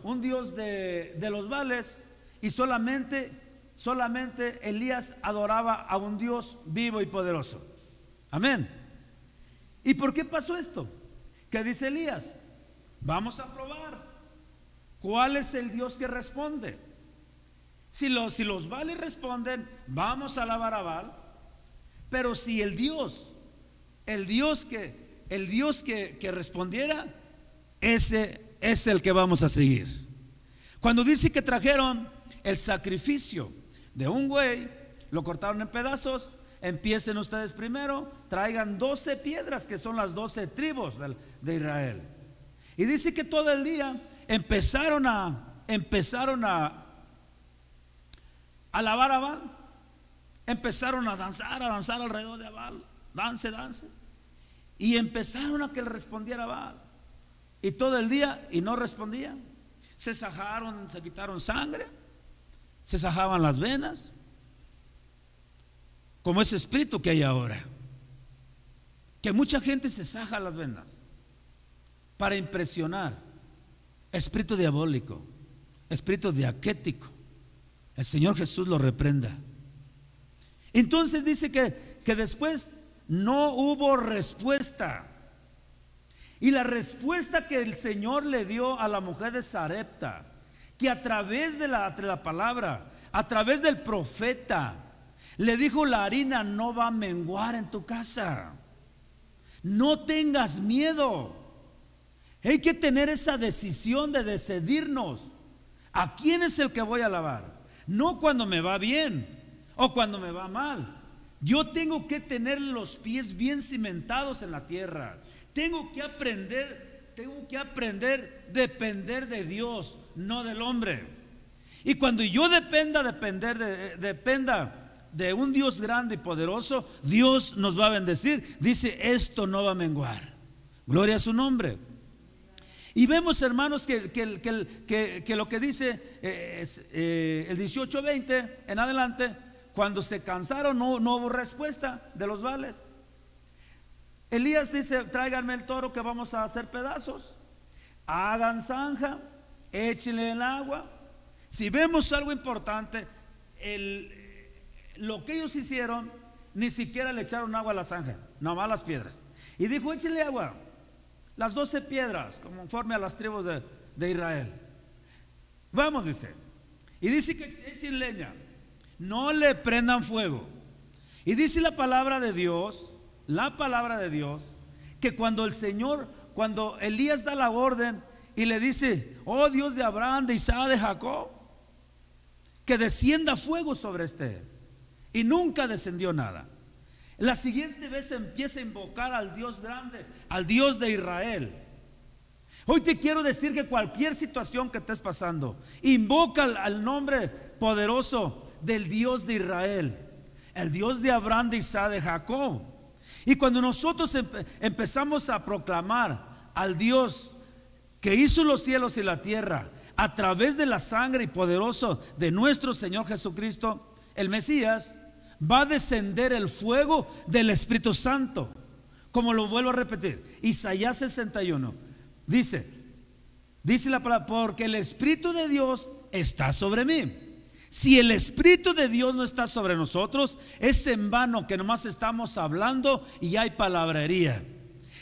un Dios de los Baales, y solamente Elías adoraba a un Dios vivo y poderoso. Amén. ¿Y por qué pasó esto? ¿Qué dice Elías? Vamos a probar cuál es el Dios que responde. Si los Baales responden, vamos a alabar a Baal. Pero si el Dios que respondiera, ese es el que vamos a seguir. Cuando dice que trajeron el sacrificio de un buey, lo cortaron en pedazos, empiecen ustedes primero, traigan 12 piedras que son las 12 tribus de Israel. Y dice que todo el día empezaron a alabar a Baal, empezaron a danzar alrededor de Baal, dance. Y empezaron a que él respondiera a Baal. Y todo el día, y no respondía. Se sajaron, se quitaron sangre, se sajaban las venas, como ese espíritu que hay ahora, que mucha gente se saja las venas para impresionar. Espíritu diabólico, espíritu diaquético. El Señor Jesús lo reprenda. Entonces dice que después no hubo respuesta. Y la respuesta que el Señor le dio a la mujer de Sarepta, que a través de la palabra, a través del profeta, le dijo: la harina no va a menguar en tu casa. No tengas miedo. Hay que tener esa decisión de decidirnos a quién es el que voy a alabar. No cuando me va bien o cuando me va mal. Yo tengo que tener los pies bien cimentados en la tierra. Tengo que aprender a depender de Dios, no del hombre. Y cuando yo dependa de un Dios grande y poderoso, Dios nos va a bendecir. Dice: esto no va a menguar. Gloria a su nombre. Y vemos, hermanos, que lo que dice el 18:20 en adelante, cuando se cansaron no hubo respuesta de los Baales. Elías dice: tráiganme el toro que vamos a hacer pedazos, hagan zanja, échenle el agua. Si vemos algo importante, lo que ellos hicieron, ni siquiera le echaron agua a la zanja, nomás las piedras. Y dijo: échenle agua, las 12 piedras, conforme a las tribus de Israel. Vamos, dice. Y dice que echen leña, no le prendan fuego. Y dice la palabra de Dios, que cuando Elías da la orden y le dice: oh Dios de Abraham, de Isaac, de Jacob, que descienda fuego sobre y nunca descendió nada. La siguiente vez empieza a invocar al Dios grande, al Dios de Israel. Hoy te quiero decir que cualquier situación que estés pasando, invoca al nombre poderoso del Dios de Israel, el Dios de Abraham, de Isaac, de Jacob. Y cuando nosotros empezamos a proclamar al Dios que hizo los cielos y la tierra a través de la sangre y poderoso de nuestro Señor Jesucristo, el Mesías, va a descender el fuego del Espíritu Santo. Como lo vuelvo a repetir, Isaías 61 dice la palabra: porque el Espíritu de Dios está sobre mí. Si el Espíritu de Dios no está sobre nosotros, es en vano que nomás estamos hablando y hay palabrería.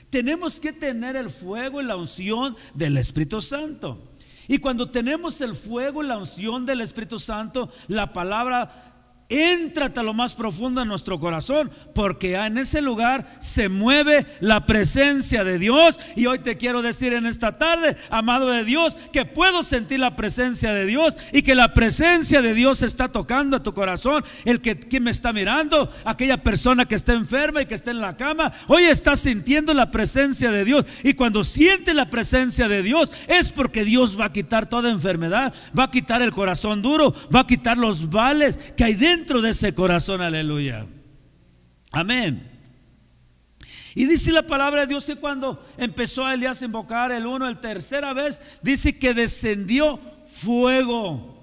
Tenemos que tener el fuego y la unción del Espíritu Santo. Y cuando tenemos el fuego y la unción del Espíritu Santo, la palabra entra hasta lo más profundo en nuestro corazón, porque en ese lugar se mueve la presencia de Dios. Y hoy te quiero decir en esta tarde, amado de Dios, que puedo sentir la presencia de Dios y que la presencia de Dios está tocando a tu corazón. Quien me está mirando, aquella persona que está enferma y que está en la cama, hoy está sintiendo la presencia de Dios. Y cuando siente la presencia de Dios, es porque Dios va a quitar toda enfermedad, va a quitar el corazón duro, va a quitar los vales que hay dentro de ese corazón. Aleluya, amén. Y dice la palabra de Dios que cuando empezó a Elías a invocar la tercera vez, dice que descendió fuego.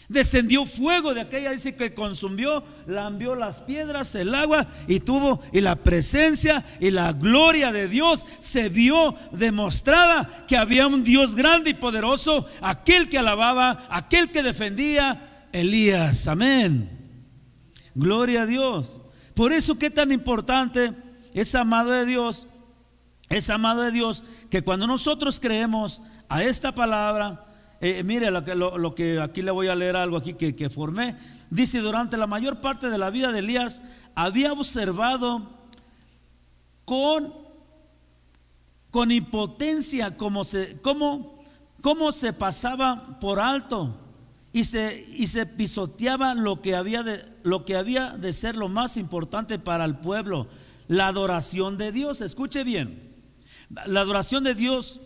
Descendió fuego de aquella, dice que consumió, lambió las piedras, el agua, y la presencia y la gloria de Dios se vio demostrada, que había un Dios grande y poderoso, aquel que alababa, aquel que defendía Elías. Amén, gloria a Dios. Por eso que tan importante es, amado de Dios, que cuando nosotros creemos a esta palabra, mire lo que aquí le voy a leer algo aquí que formé. Dice: durante la mayor parte de la vida de Elías había observado con impotencia cómo se pasaba por alto y se pisoteaba lo que había de ser lo más importante para el pueblo, la adoración de Dios. Escuche bien, la adoración de Dios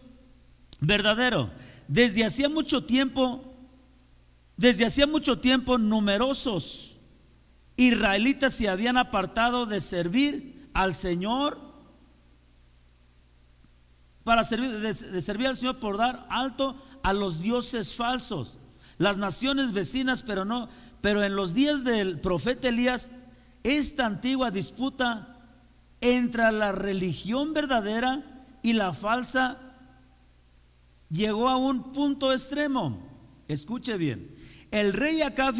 verdadero. Desde hacía mucho tiempo numerosos israelitas se habían apartado de servir al Señor, de servir al Señor por dar alto a los dioses falsos. Las naciones vecinas, pero en los días del profeta Elías, esta antigua disputa entre la religión verdadera y la falsa llegó a un punto extremo. Escuche bien, el rey Acab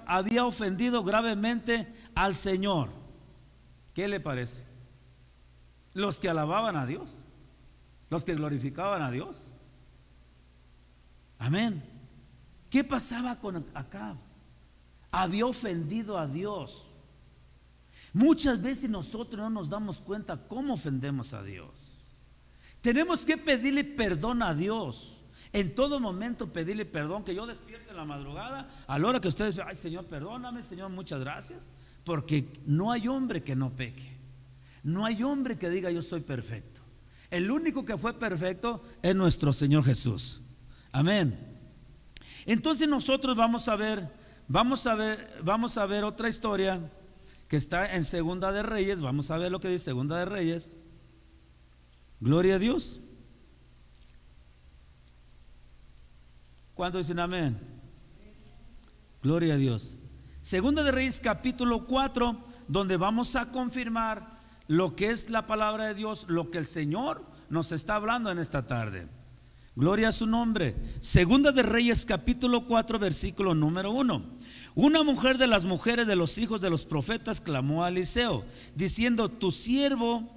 había ofendido gravemente al Señor. ¿Qué le parece? Los que alababan a Dios, los que glorificaban a Dios. Amén. ¿Qué pasaba con Acab? Había ofendido a Dios. Muchas veces nosotros no nos damos cuenta cómo ofendemos a Dios. Tenemos que pedirle perdón a Dios. En todo momento pedirle perdón. Que yo despierte en la madrugada, a la hora que ustedes, ay Señor, perdóname, Señor, muchas gracias. Porque no hay hombre que no peque. No hay hombre que diga yo soy perfecto. El único que fue perfecto es nuestro Señor Jesús. Amén. Entonces nosotros vamos a ver otra historia que está en Segunda de Reyes. Vamos a ver lo que dice Segunda de Reyes. Gloria a Dios. ¿Cuántos dicen amén? Gloria a Dios. Segunda de Reyes capítulo 4, donde vamos a confirmar lo que es la palabra de Dios, lo que el Señor nos está hablando en esta tarde. Gloria a su nombre. Segunda de Reyes capítulo 4, versículo número 1. Una mujer de las mujeres de los hijos de los profetas clamó a Eliseo, diciendo: tu siervo,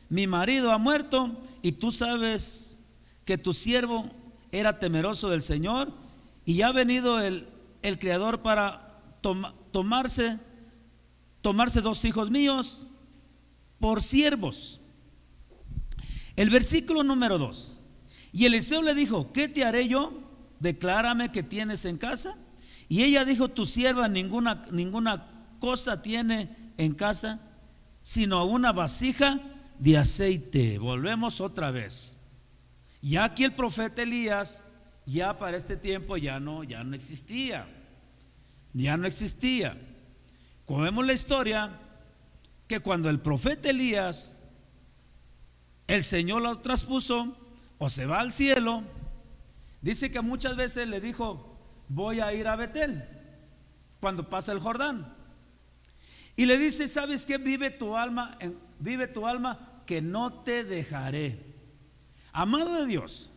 mi marido, ha muerto, y tú sabes que tu siervo era temeroso del Señor, y ha venido el Creador para tomarse 2 hijos míos por siervos. El versículo número 2. Y Eliseo le dijo: ¿qué te haré yo? Declárame qué tienes en casa. Y ella dijo: tu sierva ninguna cosa tiene en casa, sino una vasija de aceite. Volvemos otra vez. Ya aquí el profeta Elías, ya para este tiempo ya no existía. Ya no existía. Como vemos la historia, que cuando el profeta Elías, el Señor lo traspuso o se va al cielo, dice que muchas veces le dijo: voy a ir a Betel, cuando pasa el Jordán, y le dice: ¿sabes qué? Vive tu alma, que no te dejaré. Amado de Dios,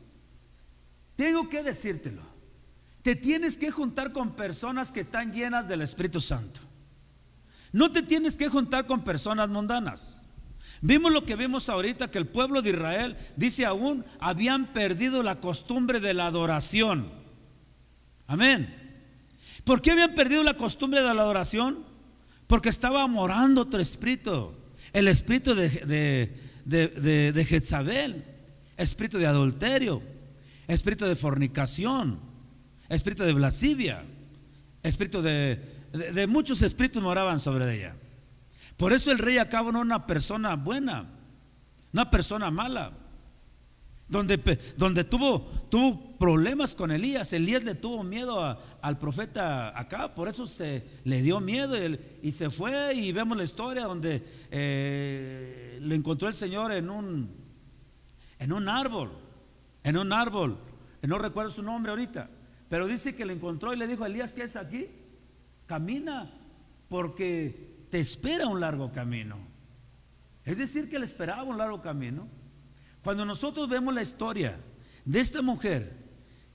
tengo que decírtelo, te tienes que juntar con personas que están llenas del Espíritu Santo. No te tienes que juntar con personas mundanas. Vimos lo que vimos ahorita, que el pueblo de Israel, dice, aún habían perdido la costumbre de la adoración. Amén. ¿Por qué habían perdido la costumbre de la adoración? Porque estaba morando otro espíritu, el espíritu de Jezabel, espíritu de adulterio, espíritu de fornicación, espíritu de lascivia, espíritu de muchos espíritus moraban sobre ella. Por eso el rey Acab no era una persona buena, una persona mala, donde tuvo problemas con Elías. Elías le tuvo miedo al profeta Acab, por eso le dio miedo y se fue. Y vemos la historia donde lo encontró el Señor en un árbol, no recuerdo su nombre ahorita, pero dice que lo encontró y le dijo: Elías, ¿qué es aquí? Camina, porque te espera un largo camino. Es decir, que le esperaba un largo camino. Cuando nosotros vemos la historia de esta mujer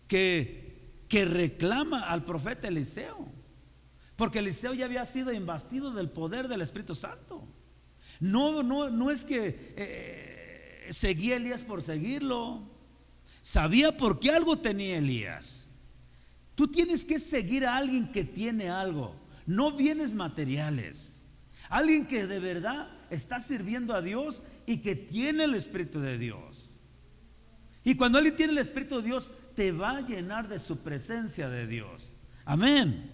que reclama al profeta Eliseo, porque Eliseo ya había sido investido del poder del Espíritu Santo. No es que seguía a Elías por seguirlo. Sabía por qué algo tenía Elías. Tú tienes que seguir a alguien que tiene algo, no bienes materiales. Alguien que de verdad está sirviendo a Dios y que tiene el Espíritu de Dios. Y cuando alguien tiene el Espíritu de Dios, te va a llenar de su presencia de Dios. Amén.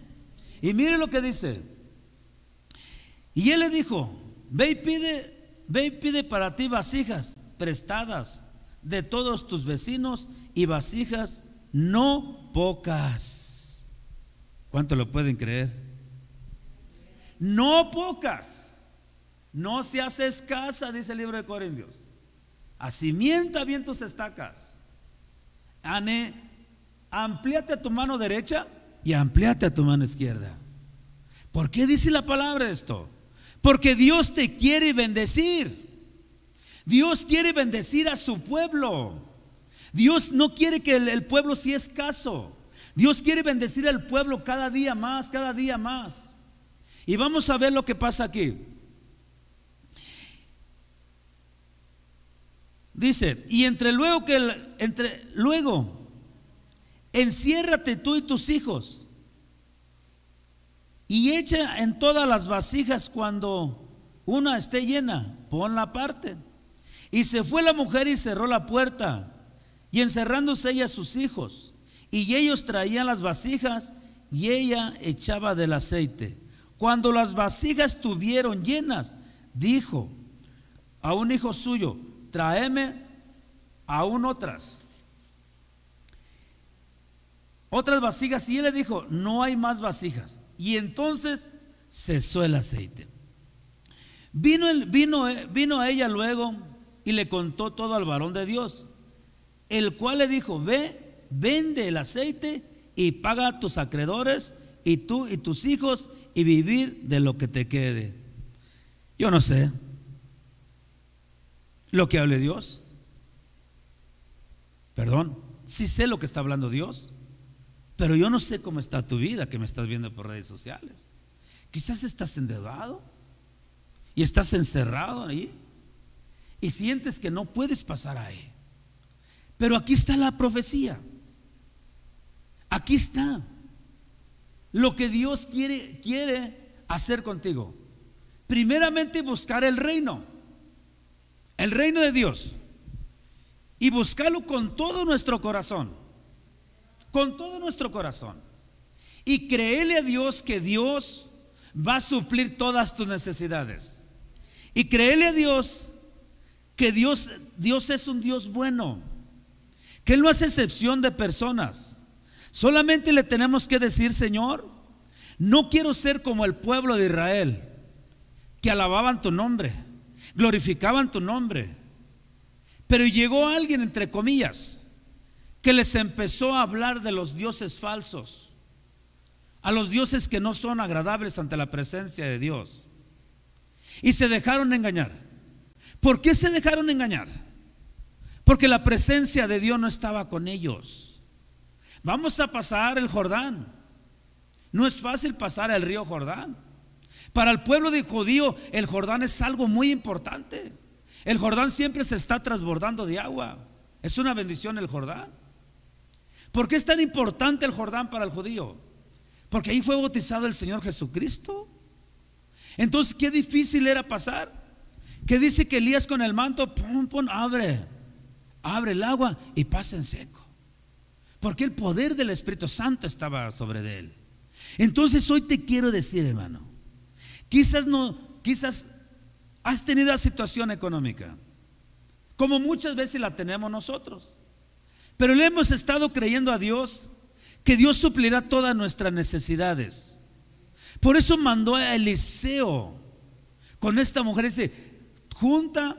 Y mire lo que dice. Y él le dijo: ve y pide para ti vasijas prestadas de todos tus vecinos, y vasijas no pocas. ¿Cuánto lo pueden creer? No pocas. No seas escasa, dice el libro de Corintios. Acimienta bien tus estacas. Amplíate a tu mano derecha y amplíate a tu mano izquierda. ¿Por qué dice la palabra esto? Porque Dios te quiere bendecir. Dios quiere bendecir a su pueblo. Dios no quiere que el pueblo sea escaso. Dios quiere bendecir al pueblo cada día más, cada día más. Y vamos a ver lo que pasa aquí. Dice: y luego enciérrate tú y tus hijos, y echa en todas las vasijas, cuando una esté llena, ponla aparte. Y se fue la mujer y cerró la puerta, y encerrándose ella sus hijos, y ellos traían las vasijas, y ella echaba del aceite. Cuando las vasijas estuvieron llenas, dijo a un hijo suyo: tráeme aún otras vasijas. Y él le dijo: no hay más vasijas. Y entonces cesó el aceite. Vino a ella luego y le contó todo al varón de Dios, el cual le dijo: ve, vende el aceite y paga a tus acreedores, y tú y tus hijos, y vivir de lo que te quede. Yo no sé lo que hable Dios. Perdón, sí sé lo que está hablando Dios, pero yo no sé cómo está tu vida, que me estás viendo por redes sociales. Quizás estás endeudado y estás encerrado ahí y sientes que no puedes pasar ahí. Pero aquí está la profecía. Aquí está lo que Dios quiere hacer contigo. Primeramente, buscar el reino de Dios, y buscarlo con todo nuestro corazón, y creerle a Dios que Dios va a suplir todas tus necesidades, y creerle a Dios que Dios es un Dios bueno, que Él no hace excepción de personas. Solamente le tenemos que decir: Señor, no quiero ser como el pueblo de Israel, que alababan tu nombre, glorificaban tu nombre, pero llegó alguien, entre comillas, que les empezó a hablar de los dioses falsos, a los dioses que no son agradables ante la presencia de Dios, y se dejaron engañar. ¿Por qué se dejaron engañar? Porque la presencia de Dios no estaba con ellos. Vamos a pasar el Jordán. No es fácil pasar el río Jordán. Para el pueblo de judío, el Jordán es algo muy importante. El Jordán siempre se está transbordando de agua. Es una bendición el Jordán. ¿Por qué es tan importante el Jordán para el judío? Porque ahí fue bautizado el Señor Jesucristo. Entonces, qué difícil era pasar. Que dice que Elías con el manto, abre el agua y pasa en seco, porque el poder del Espíritu Santo estaba sobre de él. Entonces hoy te quiero decir, hermano, quizás has tenido una situación económica, como muchas veces la tenemos nosotros, pero le hemos estado creyendo a Dios que Dios suplirá todas nuestras necesidades. Por eso mandó a Eliseo con esta mujer. Dice: junta,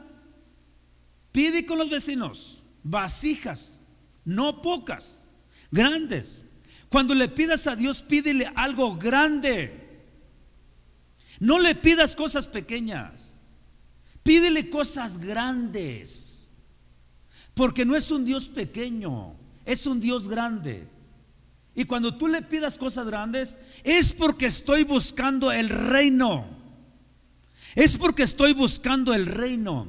pide con los vecinos vasijas, no pocas, grandes. Cuando le pidas a Dios, pídele algo grande. No le pidas cosas pequeñas, pídele cosas grandes, porque no es un Dios pequeño, es un Dios grande. Y cuando tú le pidas cosas grandes, es porque estoy buscando el reino. Es porque estoy buscando el reino.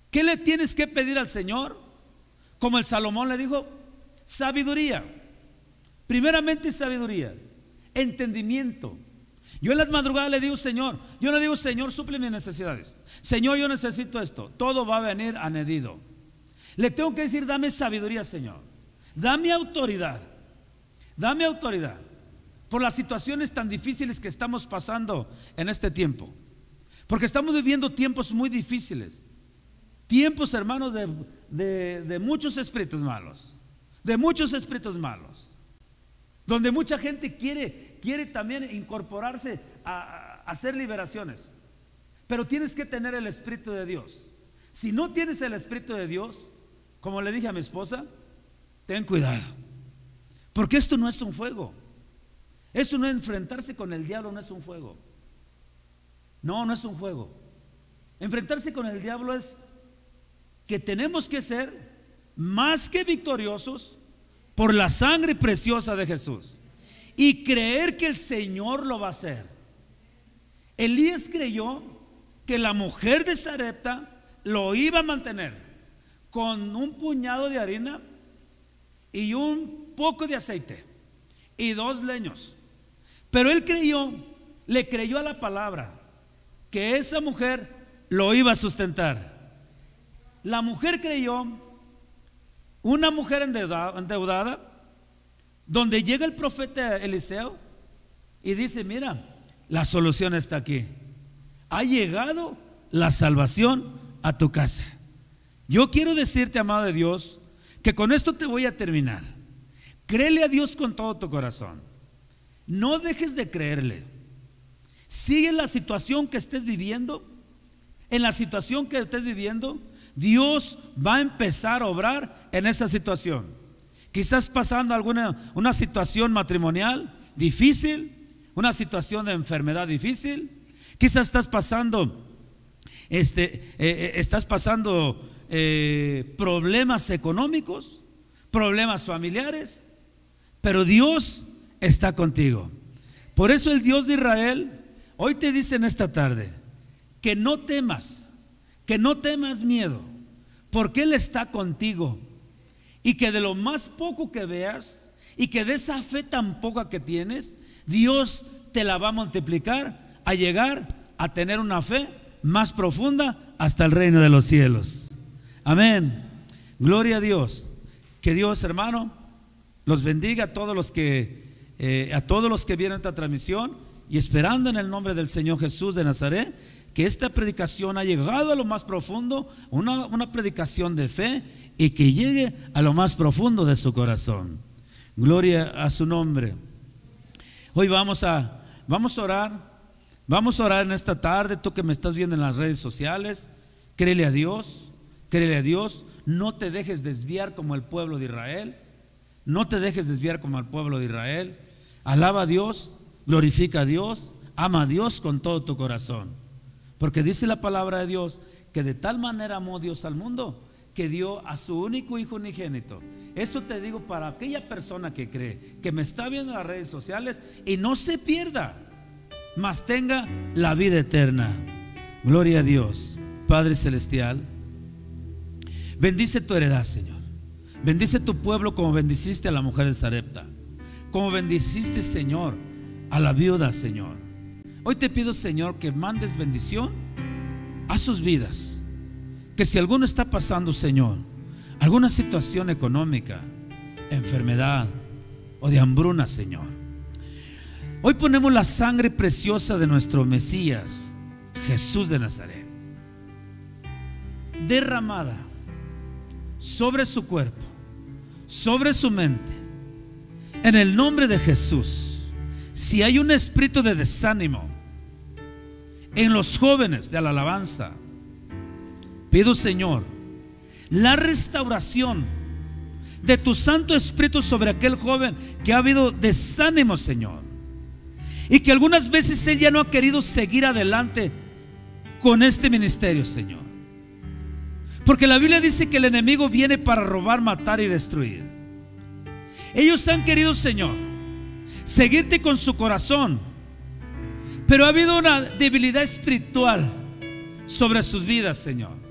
¿Qué le tienes que pedir al Señor? Como el Salomón le dijo: sabiduría. Primeramente sabiduría, entendimiento. Yo en las madrugadas le digo: Señor, yo no digo: Señor, suple mis necesidades. Señor, yo necesito esto. Todo va a venir añadido. Le tengo que decir: dame sabiduría, Señor. Dame autoridad. Dame autoridad por las situaciones tan difíciles que estamos pasando en este tiempo. Porque estamos viviendo tiempos muy difíciles. Tiempos, hermanos, de muchos espíritus malos. De muchos espíritus malos. Donde mucha gente quiere también incorporarse a hacer liberaciones. Pero tienes que tener el Espíritu de Dios. Si no tienes el Espíritu de Dios, como le dije a mi esposa, ten cuidado. Porque esto no es un juego. Eso no es enfrentarse con el diablo, no es un juego. No, no es un juego. Enfrentarse con el diablo es que tenemos que ser más que victoriosos por la sangre preciosa de Jesús y creer que el Señor lo va a hacer. Elías creyó que la mujer de Sarepta lo iba a mantener con un puñado de harina y un poco de aceite y 2 leños. Pero él le creyó a la palabra que esa mujer lo iba a sustentar. La mujer creyó, una mujer endeudada, donde llega el profeta Eliseo y dice: mira, la solución está aquí. Ha llegado la salvación a tu casa. Yo quiero decirte, amado de Dios, que con esto te voy a terminar. Créele a Dios con todo tu corazón. No dejes de creerle. Sigue la situación que estés viviendo. En la situación que estés viviendo, Dios va a empezar a obrar en esa situación. Quizás pasando una situación matrimonial difícil, una situación de enfermedad difícil. Quizás estás pasando problemas económicos, problemas familiares, pero Dios está contigo. Por eso el Dios de Israel hoy te dice en esta tarde que no temas miedo, porque Él está contigo, y que de lo más poco que veas y que de esa fe tan poca que tienes, Dios te la va a multiplicar a llegar a tener una fe más profunda hasta el reino de los cielos. Amén. Gloria a Dios. Que Dios, hermano, los bendiga a todos los que vieron esta transmisión, y esperando en el nombre del Señor Jesús de Nazaret que esta predicación ha llegado a lo más profundo, una predicación de fe, y que llegue a lo más profundo de su corazón. Gloria a su nombre. Hoy vamos a orar en esta tarde. Tú que me estás viendo en las redes sociales, créele a Dios, no te dejes desviar como el pueblo de Israel. No te dejes desviar como el pueblo de Israel. Alaba a Dios, glorifica a Dios, ama a Dios con todo tu corazón. Porque dice la palabra de Dios que de tal manera amó Dios al mundo que dio a su único Hijo unigénito. Esto te digo para aquella persona que cree, que me está viendo en las redes sociales y no se pierda, mas tenga la vida eterna. Gloria a Dios. Padre celestial, bendice tu heredad, Señor. Bendice tu pueblo como bendiciste a la mujer de Sarepta, como bendiciste, Señor, a la viuda, Señor. Hoy te pido, Señor, que mandes bendición a sus vidas. Que si alguno está pasando, Señor, alguna situación económica, enfermedad o de hambruna, Señor, hoy ponemos la sangre preciosa de nuestro Mesías, Jesús de Nazaret, derramada sobre su cuerpo, sobre su mente, en el nombre de Jesús. Si hay un espíritu de desánimo en los jóvenes de la alabanza, pido, Señor, la restauración de tu Santo Espíritu sobre aquel joven que ha habido desánimo, Señor, y que algunas veces él ya no ha querido seguir adelante con este ministerio, Señor, porque la Biblia dice que el enemigo viene para robar, matar y destruir. Ellos han querido, Señor, seguirte con su corazón, pero ha habido una debilidad espiritual sobre sus vidas, Señor.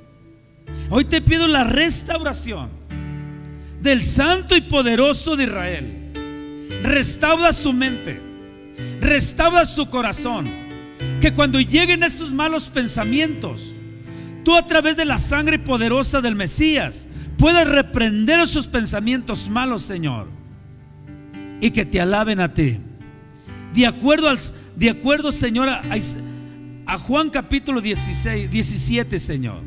Hoy te pido la restauración del Santo y poderoso de Israel. Restaura su mente, restaura su corazón, que cuando lleguen esos malos pensamientos, tú a través de la sangre poderosa del Mesías puedas reprender esos pensamientos malos, Señor, y que te alaben a ti. De acuerdo, Señor, a Juan capítulo 17, Señor,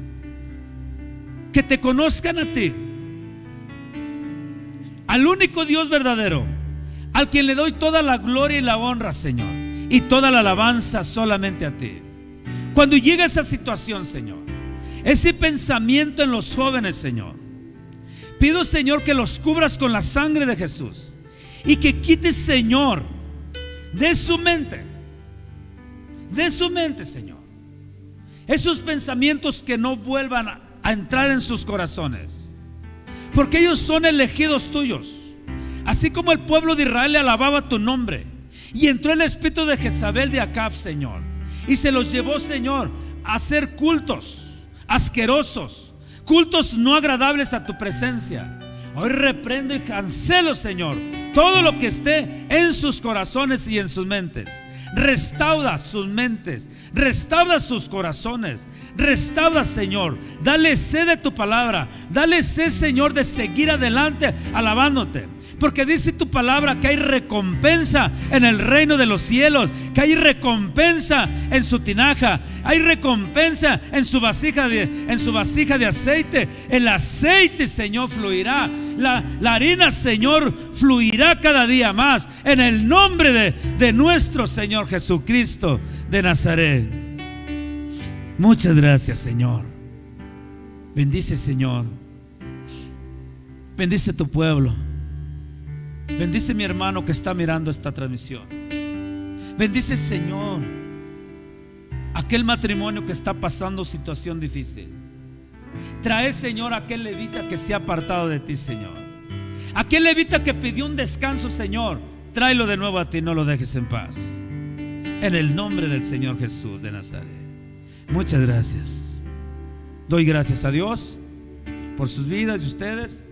que te conozcan a ti, al único Dios verdadero, al quien le doy toda la gloria y la honra, Señor, y toda la alabanza solamente a ti. Cuando llega esa situación, Señor, ese pensamiento en los jóvenes, Señor, pido, Señor, que los cubras con la sangre de Jesús y que quites, Señor, de su mente, Señor, esos pensamientos, que no vuelvan a entrar en sus corazones, porque ellos son elegidos tuyos. Así como el pueblo de Israel le alababa tu nombre, y entró el espíritu de Jezabel de Acab, Señor, y se los llevó, Señor, a hacer cultos asquerosos, cultos no agradables a tu presencia. Hoy reprendo y cancelo, Señor, todo lo que esté en sus corazones y en sus mentes. Restaura sus mentes, restaura sus corazones, restaura, Señor. Dale sed de tu palabra, dale sed, Señor, de seguir adelante alabándote. Porque dice tu palabra que hay recompensa en el reino de los cielos, que hay recompensa en su tinaja, hay recompensa en su vasija de aceite. El aceite, Señor, fluirá. La harina, Señor, fluirá cada día más, en el nombre de nuestro Señor Jesucristo de Nazaret. Muchas gracias, Señor. Bendice, Señor. Bendice tu pueblo. Bendice mi hermano que está mirando esta transmisión. Bendice, Señor, aquel matrimonio que está pasando situación difícil. Trae, Señor, aquel levita que se ha apartado de ti, Señor. Aquel levita que pidió un descanso, Señor, tráelo de nuevo a ti, no lo dejes en paz. En el nombre del Señor Jesús de Nazaret. Muchas gracias. Doy gracias a Dios por sus vidas de ustedes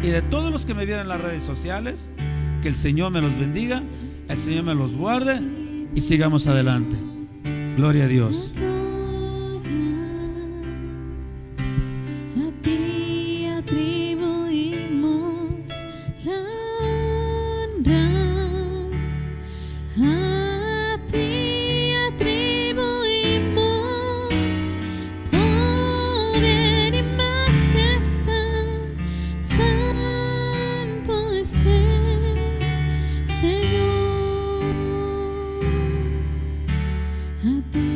y de todos los que me vieron en las redes sociales. Que el Señor me los bendiga, el Señor me los guarde y sigamos adelante. Gloria a Dios. A ti atribuimos la honra, a ti atribuimos poder y majestad. Santo es el Señor. A ti